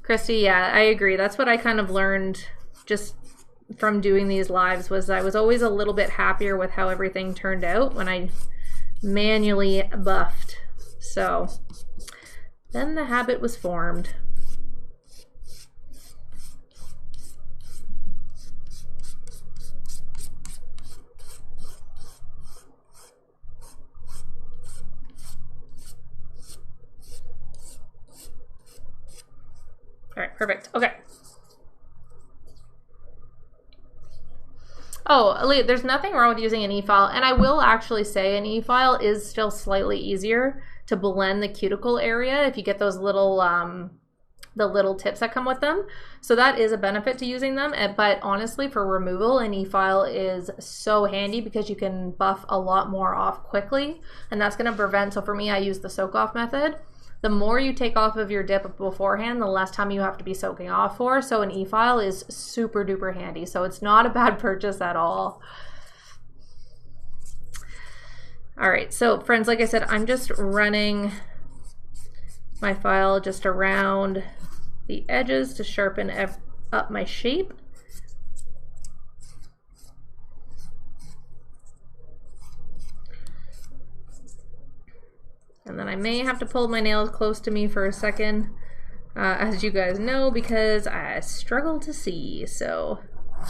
[SPEAKER 1] Christy, yeah, I agree. That's what I kind of learned just from doing these lives, was I was always a little bit happier with how everything turned out when I manually buffed. So then the habit was formed. All right, perfect. Okay. Oh, Aaliyah, there's nothing wrong with using an e-file, and I will actually say an e-file is still slightly easier to blend the cuticle area if you get those little the little tips that come with them. So that is a benefit to using them, but honestly for removal, an e-file is so handy because you can buff a lot more off quickly, and that's going to prevent, so for me I use the soak off method. The more you take off of your dip beforehand, the less time you have to be soaking off for. So an e-file is super duper handy. So it's not a bad purchase at all. All right, so friends, like I said, I'm just running my file just around the edges to sharpen up my shape. And then I may have to pull my nails close to me for a second, as you guys know, because I struggle to see. So I'm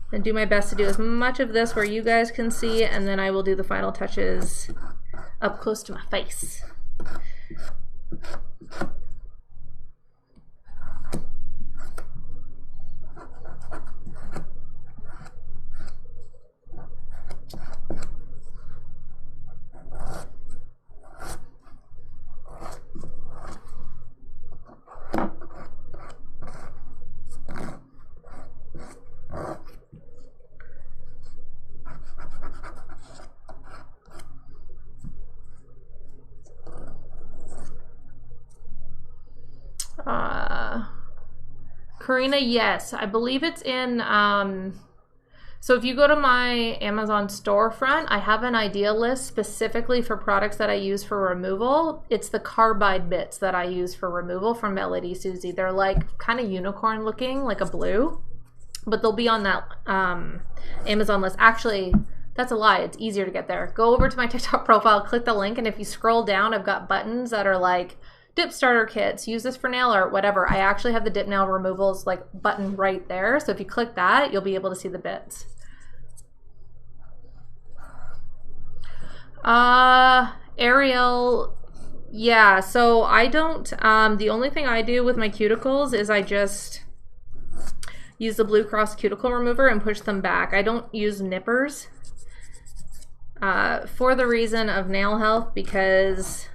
[SPEAKER 1] gonna do my best to do as much of this where you guys can see, and then I will do the final touches up close to my face. Karina, yes, I believe it's in, so if you go to my Amazon storefront, I have an idea list specifically for products that I use for removal. It's the carbide bits that I use for removal from Melody Susie. They're like kind of unicorn looking, like a blue, but they'll be on that Amazon list. Actually, that's a lie, it's easier to get there. Go over to my TikTok profile, click the link, and if you scroll down, I've got buttons that are like, dip starter kits, use this for nail art, whatever. I actually have the dip nail removals like button right there. So if you click that, you'll be able to see the bits. Ariel, yeah, so I don't, the only thing I do with my cuticles is I just use the Blue Cross cuticle remover and push them back. I don't use nippers for the reason of nail health, because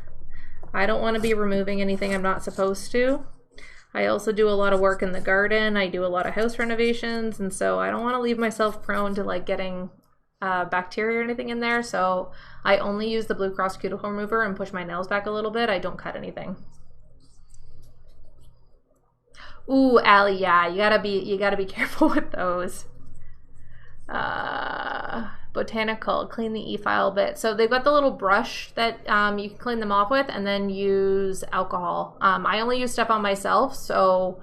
[SPEAKER 1] I don't want to be removing anything I'm not supposed to. I also do a lot of work in the garden. I do a lot of house renovations, and so I don't want to leave myself prone to like getting bacteria or anything in there. So I only use the Blue Cross cuticle remover and push my nails back a little bit. I don't cut anything. Ooh, Allie, yeah, you gotta be careful with those. Botanical, clean the e-file bit. So they've got the little brush that you can clean them off with, and then use alcohol. I only use stuff on myself, so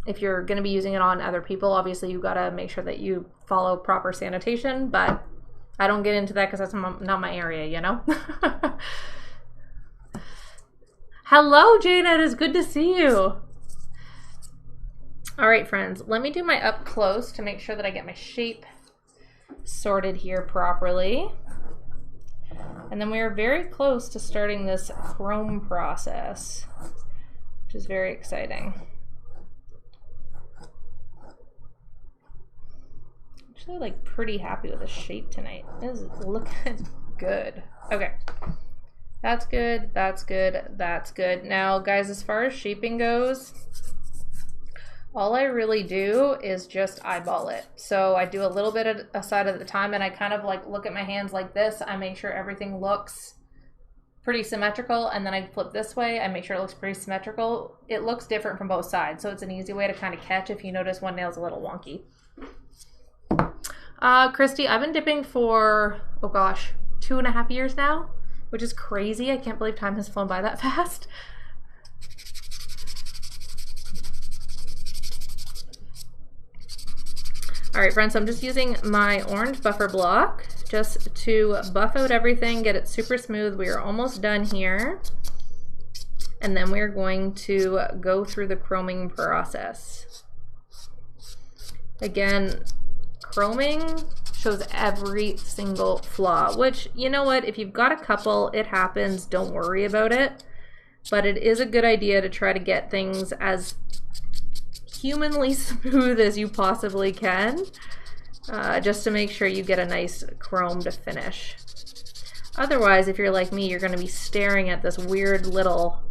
[SPEAKER 1] if you're going to be using it on other people, obviously you got to make sure that you follow proper sanitation, but I don't get into that because that's not my area, you know? Hello, Jana, it is good to see you. All right, friends, let me do my up close to make sure that I get my shape sorted here properly. And then we are very close to starting this chrome process, which is very exciting. Actually, like, pretty happy with the shape tonight. It is looking good. Okay. That's good, that's good, that's good. Now, guys, as far as shaping goes, all I really do is just eyeball it. So I do a little bit at a side at a time, and I kind of like look at my hands like this. I make sure everything looks pretty symmetrical, and then I flip this way. I make sure it looks pretty symmetrical. It looks different from both sides, so it's an easy way to kind of catch if you notice one nail's a little wonky. Christy, I've been dipping for, oh gosh, 2.5 years now, which is crazy. I can't believe time has flown by that fast. All right, friends, so I'm just using my orange buffer block just to buff out everything, get it super smooth. We are almost done here. And then we're going to go through the chroming process. Again, chroming shows every single flaw, which, you know what, if you've got a couple, it happens, don't worry about it. But it is a good idea to try to get things as humanly smooth as you possibly can, just to make sure you get a nice chrome to finish. Otherwise, if you're like me, you're going to be staring at this weird little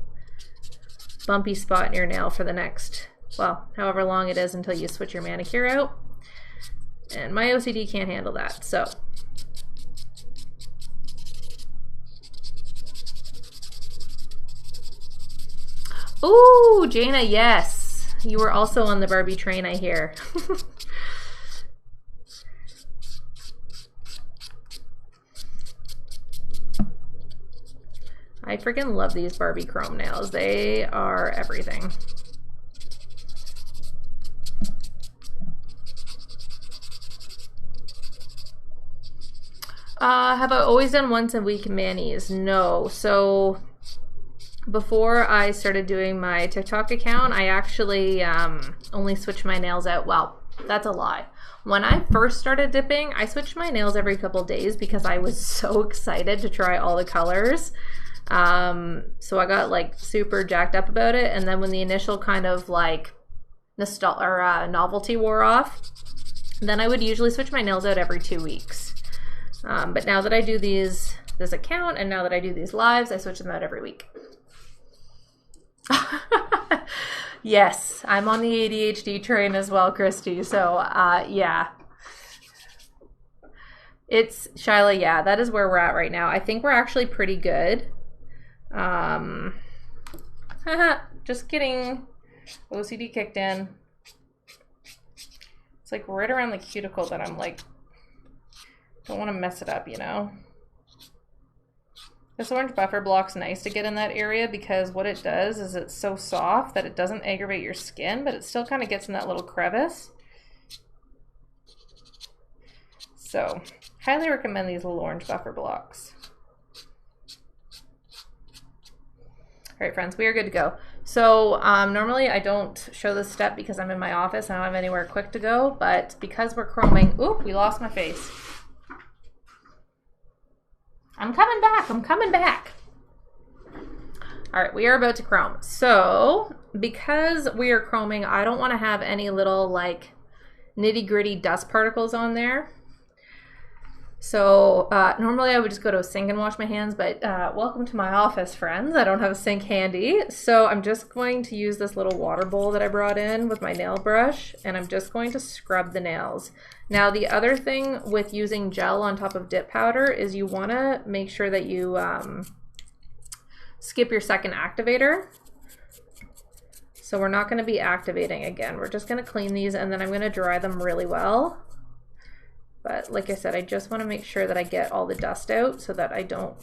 [SPEAKER 1] bumpy spot in your nail for the next, well, however long it is until you switch your manicure out. And my OCD can't handle that, so. Ooh, Jana, yes. You were also on the Barbie train, I hear. I freaking love these Barbie chrome nails. They are everything. Have I always done once a week manis? No. So before I started doing my TikTok account, I actually only switched my nails out. Well, that's a lie. When I first started dipping, I switched my nails every couple days because I was so excited to try all the colors. So I got like super jacked up about it. And then when the initial kind of like novelty wore off, then I would usually switch my nails out every 2 weeks. But now that I do this account, and now that I do these lives, I switch them out every week. Yes, I'm on the ADHD train as well, Christy. So yeah, it's Shyla. Yeah, that is where we're at right now. I think we're actually pretty good. Just getting OCD kicked in. It's like right around the cuticle that I'm like, don't want to mess it up, you know. This orange buffer block's nice to get in that area because what it does is it's so soft that it doesn't aggravate your skin, but it still kind of gets in that little crevice. So, highly recommend these little orange buffer blocks. All right, friends, we are good to go. So, normally I don't show this step because I'm in my office and I don't have anywhere quick to go, but because we're chroming, ooh, we lost my face. I'm coming back, I'm coming back. All right, we are about to chrome. So, because we are chroming, I don't want to have any little like nitty gritty dust particles on there. So, normally I would just go to a sink and wash my hands, but welcome to my office, friends. I don't have a sink handy. So I'm just going to use this little water bowl that I brought in with my nail brush, and I'm just going to scrub the nails. Now, the other thing with using gel on top of dip powder is you want to make sure that you skip your second activator. So we're not going to be activating again. We're just going to clean these and then I'm going to dry them really well. But like I said, I just want to make sure that I get all the dust out so that I don't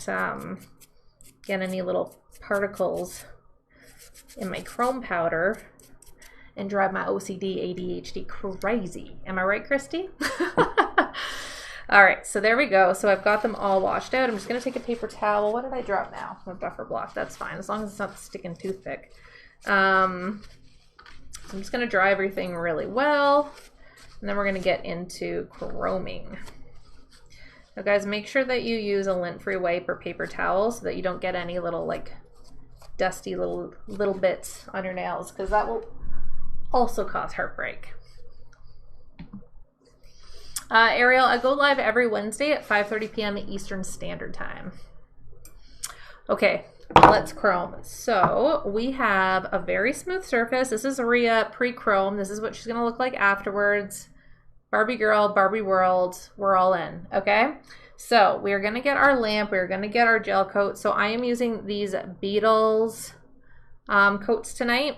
[SPEAKER 1] get any little particles in my chrome powder and drive my OCD ADHD crazy. Am I right, Christy? All right, so there we go. So I've got them all washed out. I'm just going to take a paper towel. What did I drop now? My buffer block. That's fine, as long as it's not sticking too thick. So I'm just going to dry everything really well. And then we're going to get into chroming. Now, guys, make sure that you use a lint-free wipe or paper towel so that you don't get any little, like, dusty little bits on your nails, because that will also cause heartbreak. Ariel, I go live every Wednesday at 5:30 p.m. Eastern Standard Time. Okay, let's chrome. So we have a very smooth surface. This is Rhea pre-chrome. This is what she's going to look like afterwards. Barbie girl, Barbie world, we're all in, okay? So we're going to get our lamp. We're going to get our gel coat. So I am using these Beetles coats tonight.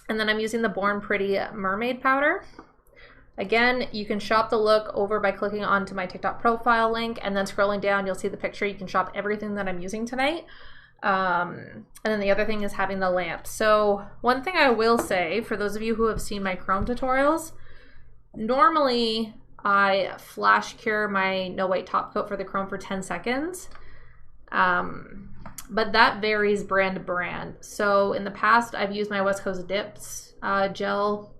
[SPEAKER 1] And then I'm using the Born Pretty Mermaid powder. Again, you can shop the look over by clicking onto my TikTok profile link and then scrolling down, you'll see the picture. You can shop everything that I'm using tonight. And then the other thing is having the lamp. So one thing I will say, for those of you who have seen my chrome tutorials, normally I flash cure my no white top coat for the chrome for 10 seconds. But that varies brand to brand. So in the past, I've used my West Coast Dips gel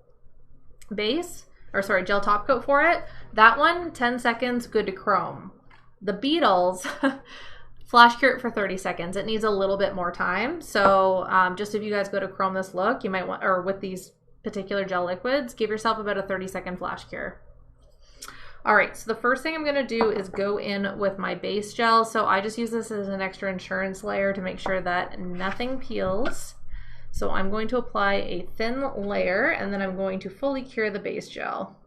[SPEAKER 1] base, or sorry, gel top coat for it. That one, 10 seconds, good to chrome. The Beetles, flash cure it for 30 seconds. It needs a little bit more time. So just if you guys go to chrome this look, you might want, or with these particular gel liquids, give yourself about a 30-second flash cure. All right, so the first thing I'm gonna do is go in with my base gel. So I just use this as an extra insurance layer to make sure that nothing peels. So I'm going to apply a thin layer and then I'm going to fully cure the base gel.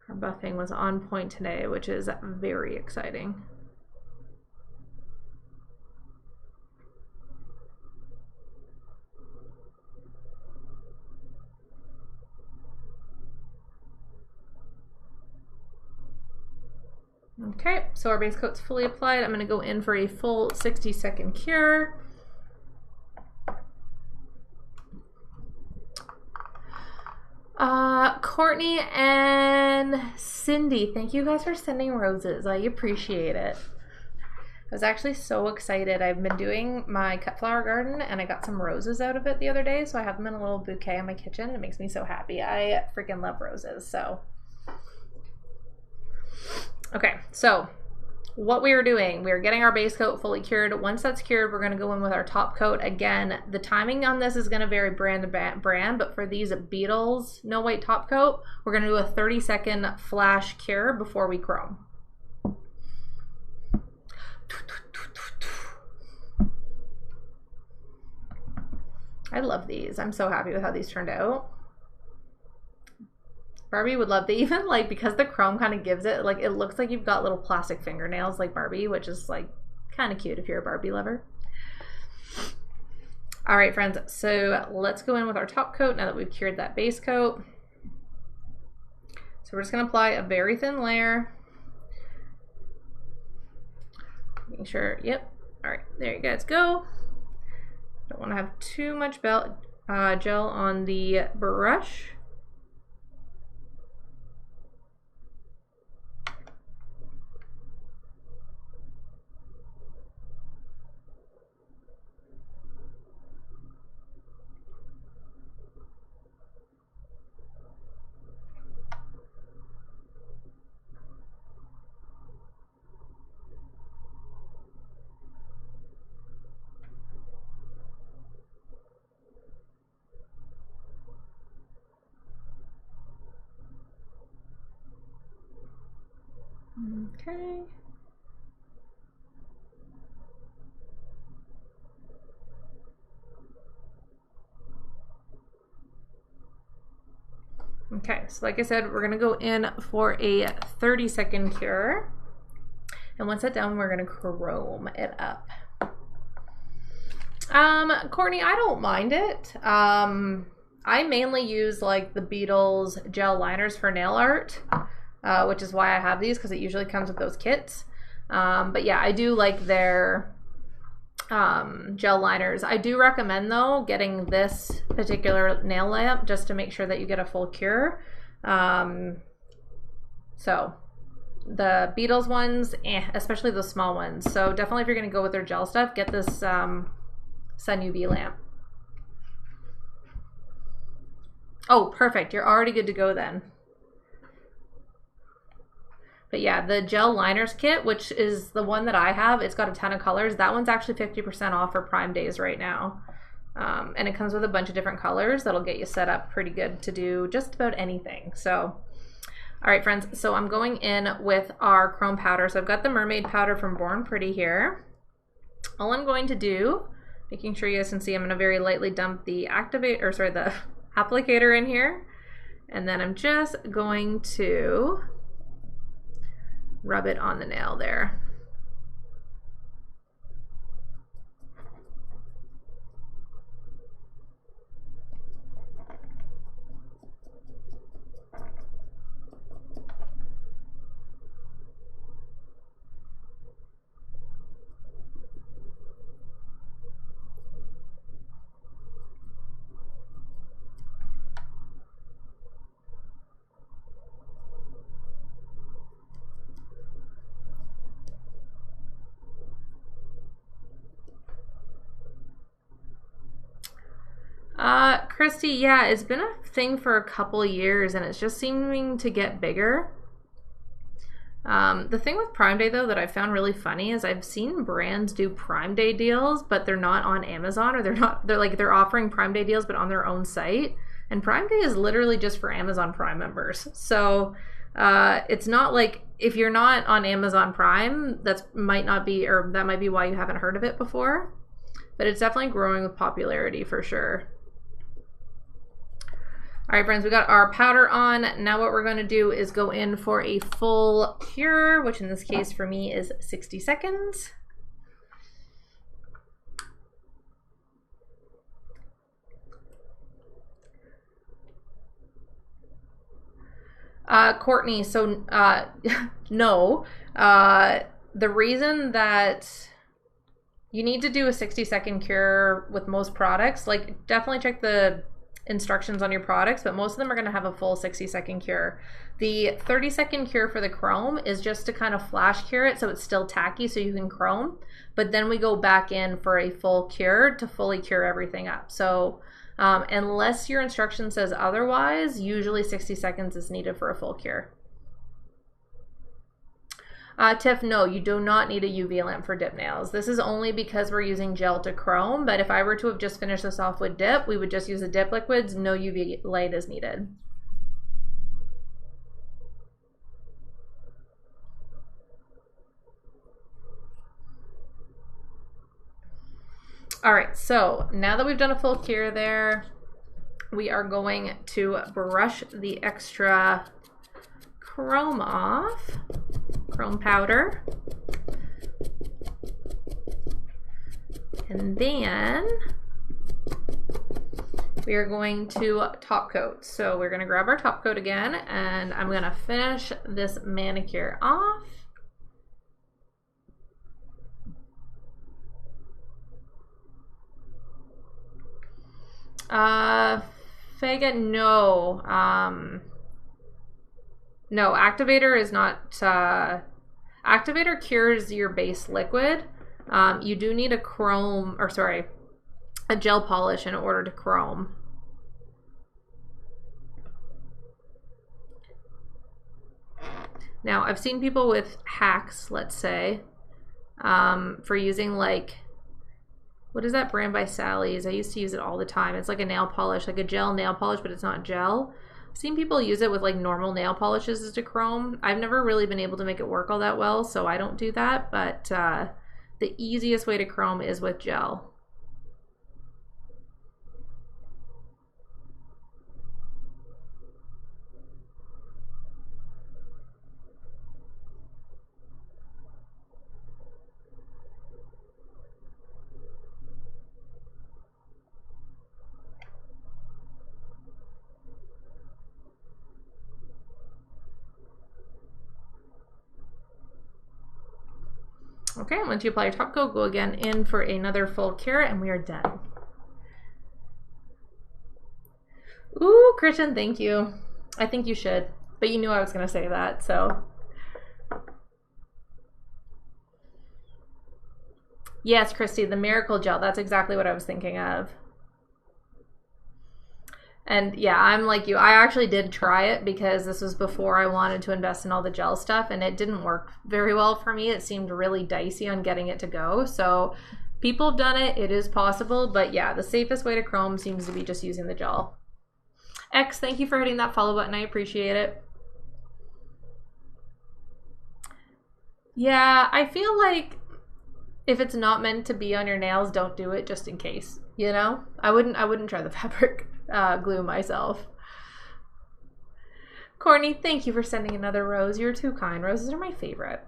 [SPEAKER 1] Our buffing was on point today, which is very exciting. Okay, so our base coat's fully applied. I'm going to go in for a full 60-second cure. Courtney and Cindy, thank you guys for sending roses. I appreciate it. I was actually so excited. I've been doing my cut flower garden and I got some roses out of it the other day, so I have them in a little bouquet in my kitchen. It makes me so happy. I freaking love roses. So okay, so what we are doing, we are getting our base coat fully cured. Once that's cured, we're going to go in with our top coat. Again, the timing on this is going to vary brand to brand, but for these Beetles no white top coat, we're going to do a 30-second flash cure before we chrome. I love these. I'm so happy with how these turned out. Barbie would love, they even like, because the chrome kind of gives it, like, it looks like you've got little plastic fingernails like Barbie, which is like kind of cute if you're a Barbie lover. All right, friends, so let's go in with our top coat now that we've cured that base coat. So we're just gonna apply a very thin layer. Making sure, yep. All right, there you guys go. Don't wanna have too much gel on the brush. Okay. Okay, so like I said, we're gonna go in for a 30-second cure. And once that's done, we're gonna chrome it up. Courtney, I don't mind it. I mainly use like the Beetles gel liners for nail art, which is why I have these, because it usually comes with those kits. But yeah, I do like their gel liners. I do recommend though getting this particular nail lamp just to make sure that you get a full cure. So the Beetles ones, especially the small ones. So definitely if you're going to go with their gel stuff, get this Sun UV lamp. Oh, perfect. You're already good to go then. But yeah, the gel liners kit, which is the one that I have, it's got a ton of colors. That one's actually 50% off for Prime Days right now. And it comes with a bunch of different colors that'll get you set up pretty good to do just about anything. So, all right, friends. So I'm going in with our chrome powder. So I've got the mermaid powder from Born Pretty here. All I'm going to do, making sure you guys can see, I'm going to very lightly dump the the applicator in here. And then I'm just going to rub it on the nail there. Christy, yeah, it's been a thing for a couple years and it's just seeming to get bigger. The thing with Prime Day though that I found really funny is I've seen brands do Prime Day deals, but they're not on Amazon, or they're offering Prime Day deals but on their own site. And Prime Day is literally just for Amazon Prime members. So it's not like, if you're not on Amazon Prime, that might be why you haven't heard of it before. But it's definitely growing with popularity for sure. All right, friends, we got our powder on. Now what we're going to do is go in for a full cure, which in this case for me is 60 seconds. Courtney, so no. The reason that you need to do a 60-second cure with most products, like definitely check the instructions on your products, but most of them are going to have a full 60-second cure. The 30-second cure for the chrome is just to kind of flash cure it so it's still tacky so you can chrome, but then we go back in for a full cure to fully cure everything up. So unless your instruction says otherwise, usually 60 seconds is needed for a full cure. Tiff, no, you do not need a UV lamp for dip nails. This is only because we're using gel to chrome, but if I were to have just finished this off with dip, we would just use the dip liquids. No UV light is needed. All right, so now that we've done a full cure there, we are going to brush the extra chrome off, chrome powder, and then we are going to top coat. So we're going to grab our top coat again, and I'm going to finish this manicure off. Faggot, no. No, activator is not, activator cures your base liquid. You do need a gel polish in order to chrome. Now, I've seen people with hacks, let's say, for using like, what is that brand by Sally's? I used to use it all the time. It's like a nail polish, like a gel nail polish, but it's not gel. I've seen people use it with like normal nail polishes as to chrome. I've never really been able to make it work all that well, so I don't do that, but the easiest way to chrome is with gel. Okay, once you apply your top coat, go again in for another full cure, and we are done. Ooh, Christian, thank you. I think you should, but you knew I was going to say that, so. Yes, Christy, the Miracle Gel, that's exactly what I was thinking of. And yeah, I'm like you. I actually did try it because this was before I wanted to invest in all the gel stuff, and it didn't work very well for me. It seemed really dicey on getting it to go. So people have done it. It is possible. But yeah, the safest way to chrome seems to be just using the gel. X, thank you for hitting that follow button. I appreciate it. Yeah, I feel like if it's not meant to be on your nails, don't do it just in case, you know? I wouldn't try the fabric glue myself. Courtney, thank you for sending another rose. You're too kind. Roses are my favorite.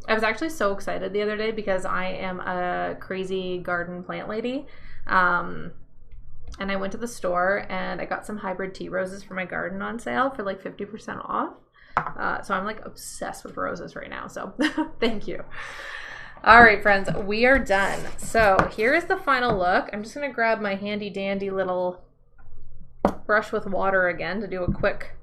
[SPEAKER 1] I was actually so excited the other day because I am a crazy garden plant lady. And I went to the store and I got some hybrid tea roses for my garden on sale for like 50% off. So I'm like obsessed with roses right now. So thank you. All right, friends, we are done. So here is the final look. I'm just going to grab my handy dandy little brush with water again to do a quick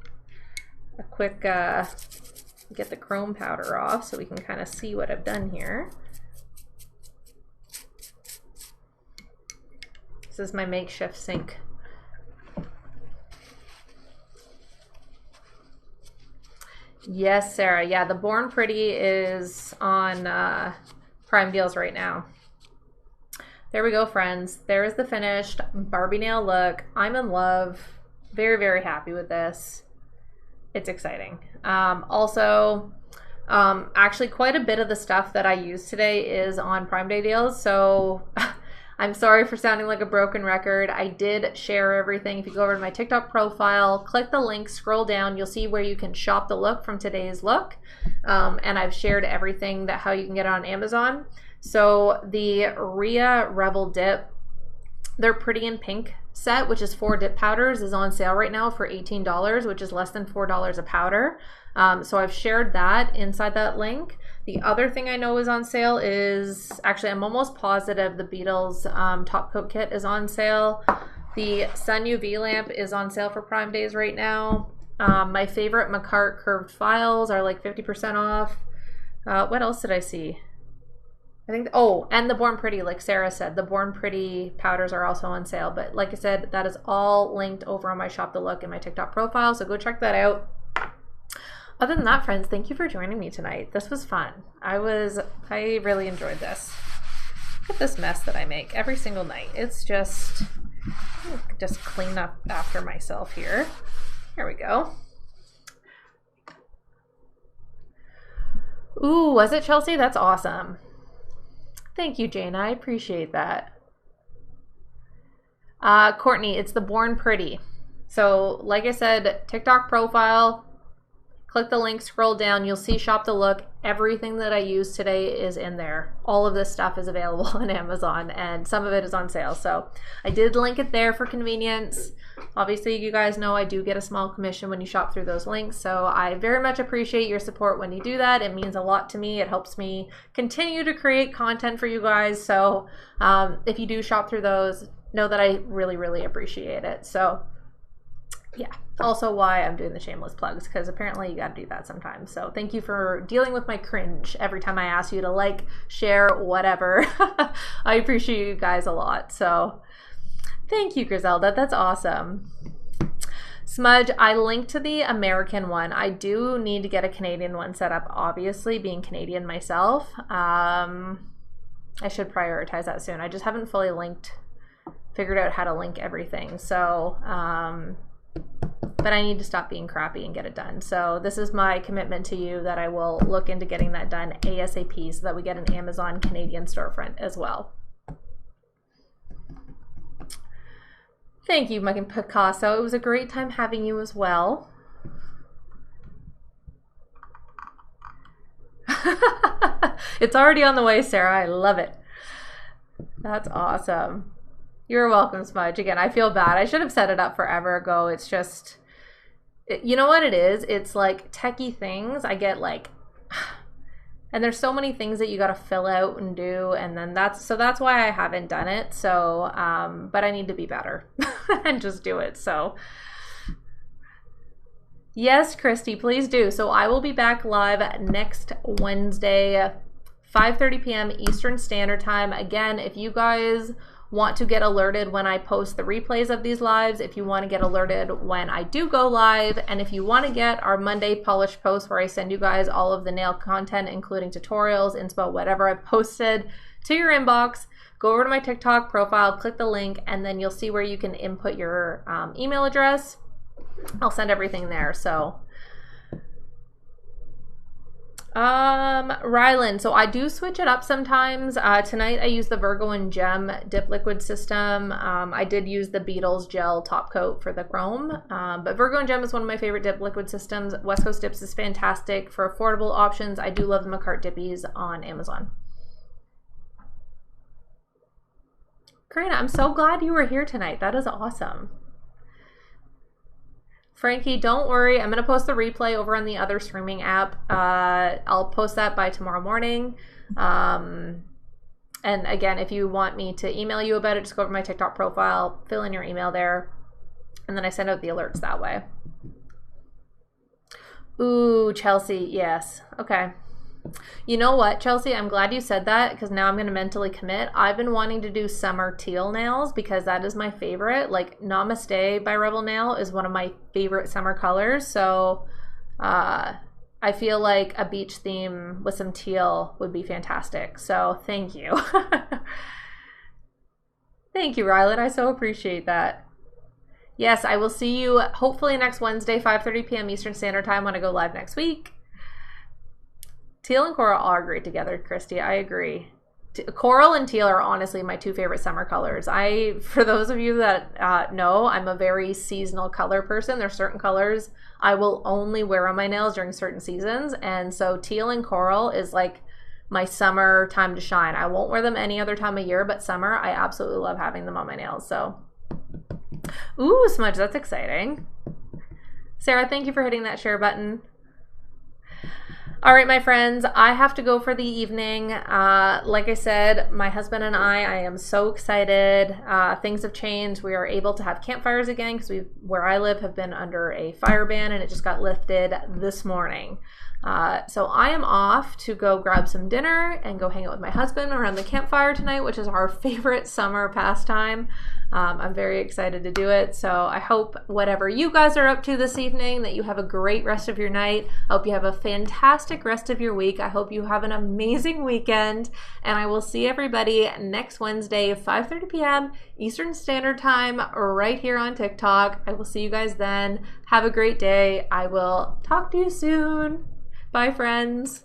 [SPEAKER 1] get the chrome powder off so we can kind of see what I've done here. This is my makeshift sink. Yes, Sarah. Yeah, the Born Pretty is on Prime deals right now. There we go, friends. There is the finished Barbie nail look. I'm in love. Very, very happy with this. It's exciting. Actually quite a bit of the stuff that I use today is on Prime Day deals, so I'm sorry for sounding like a broken record. I did share everything. If you go over to my TikTok profile, click the link, scroll down, you'll see where you can shop the look from today's look. And I've shared everything how you can get it on Amazon. So the Rhea Rebel Dip, their Pretty in Pink set, which is 4 dip powders, is on sale right now for $18, which is less than $4 a powder. So I've shared that inside that link. The other thing I know is on sale is, actually I'm almost positive the Beatles top coat kit is on sale. The Sun UV lamp is on sale for Prime Days right now. My favorite Manicure curved files are like 50% off. What else did I see? I think, oh, and the Born Pretty, like Sarah said, the Born Pretty powders are also on sale. But like I said, that is all linked over on my Shop the Look in my TikTok profile. So go check that out. Other than that, friends, thank you for joining me tonight. This was fun. I really enjoyed this. Look at this mess that I make every single night. It's just clean up after myself here. Here we go. Ooh, was it Chelsea? That's awesome. Thank you, Jana. I appreciate that. Courtney, it's the Born Pretty. So, like I said, TikTok profile, click the link, scroll down, you'll see Shop the Look. Everything that I use today is in there. All of this stuff is available on Amazon, and some of it is on sale. So I did link it there for convenience. Obviously, you guys know I do get a small commission when you shop through those links, so I very much appreciate your support when you do that. It means a lot to me. It helps me continue to create content for you guys. So if you do shop through those, know that I really, really appreciate it. So yeah, also why I'm doing the shameless plugs, because apparently you got to do that sometimes. So thank you for dealing with my cringe every time I ask you to like, share, whatever. I appreciate you guys a lot. So thank you, Griselda. That's awesome. Smudge, I linked to the American one. I do need to get a Canadian one set up, obviously, being Canadian myself. I should prioritize that soon. I just haven't fully figured out how to link everything. So but I need to stop being crappy and get it done. So this is my commitment to you that I will look into getting that done ASAP so that we get an Amazon Canadian storefront as well. Thank you, Mike and Picasso. It was a great time having you as well. It's already on the way, Sarah. I love it. That's awesome. You're welcome, Smudge. Again, I feel bad. I should have set it up forever ago. It's just, you know what it is? It's like techie things. I get like, and there's so many things that you got to fill out and do. And then that's why I haven't done it. So, but I need to be better and just do it. So yes, Christy, please do. So I will be back live next Wednesday, 5:30 p.m. Eastern Standard Time. Again, if you guys want to get alerted when I post the replays of these lives, if you want to get alerted when I do go live, and if you want to get our Monday polish post where I send you guys all of the nail content, including tutorials, inspo, whatever I've posted to your inbox, go over to my TikTok profile, click the link, and then you'll see where you can input your email address. I'll send everything there. So Rylan, so I do switch it up sometimes. Tonight I use the Virgo and Gem dip liquid system. I did use the Beatles gel top coat for the chrome, but Virgo and Gem is one of my favorite dip liquid systems. West Coast Dips is fantastic for affordable options. I do love the McCart Dippies on Amazon. Karina, I'm so glad you were here tonight. That is awesome. Frankie, don't worry. I'm going to post the replay over on the other streaming app. I'll post that by tomorrow morning. And again, if you want me to email you about it, just go over to my TikTok profile, fill in your email there, and then I send out the alerts that way. Ooh, Chelsea, yes. Okay. You know what, Chelsea? I'm glad you said that because now I'm going to mentally commit. I've been wanting to do summer teal nails because that is my favorite. Like Namaste by Rebel Nail is one of my favorite summer colors. So I feel like a beach theme with some teal would be fantastic. So thank you. Thank you, Rylan. I so appreciate that. Yes, I will see you hopefully next Wednesday, 5:30 p.m. Eastern Standard Time when I go live next week. Teal and coral are great together, Christy. I agree. Coral and teal are honestly my two favorite summer colors. For those of you that know, I'm a very seasonal color person. There's certain colors I will only wear on my nails during certain seasons. And so teal and coral is like my summer time to shine. I won't wear them any other time of year, but summer, I absolutely love having them on my nails. So, ooh, Smudge, that's exciting. Sarah, thank you for hitting that share button. All right, my friends, I have to go for the evening. Like I said, my husband and I am so excited. Things have changed. We are able to have campfires again because where I live, have been under a fire ban, and it just got lifted this morning. So I am off to go grab some dinner and go hang out with my husband around the campfire tonight, which is our favorite summer pastime. I'm very excited to do it. So I hope whatever you guys are up to this evening, that you have a great rest of your night. I hope you have a fantastic rest of your week. I hope you have an amazing weekend. And I will see everybody next Wednesday, 5:30 p.m. Eastern Standard Time, right here on TikTok. I will see you guys then. Have a great day. I will talk to you soon. Bye, friends.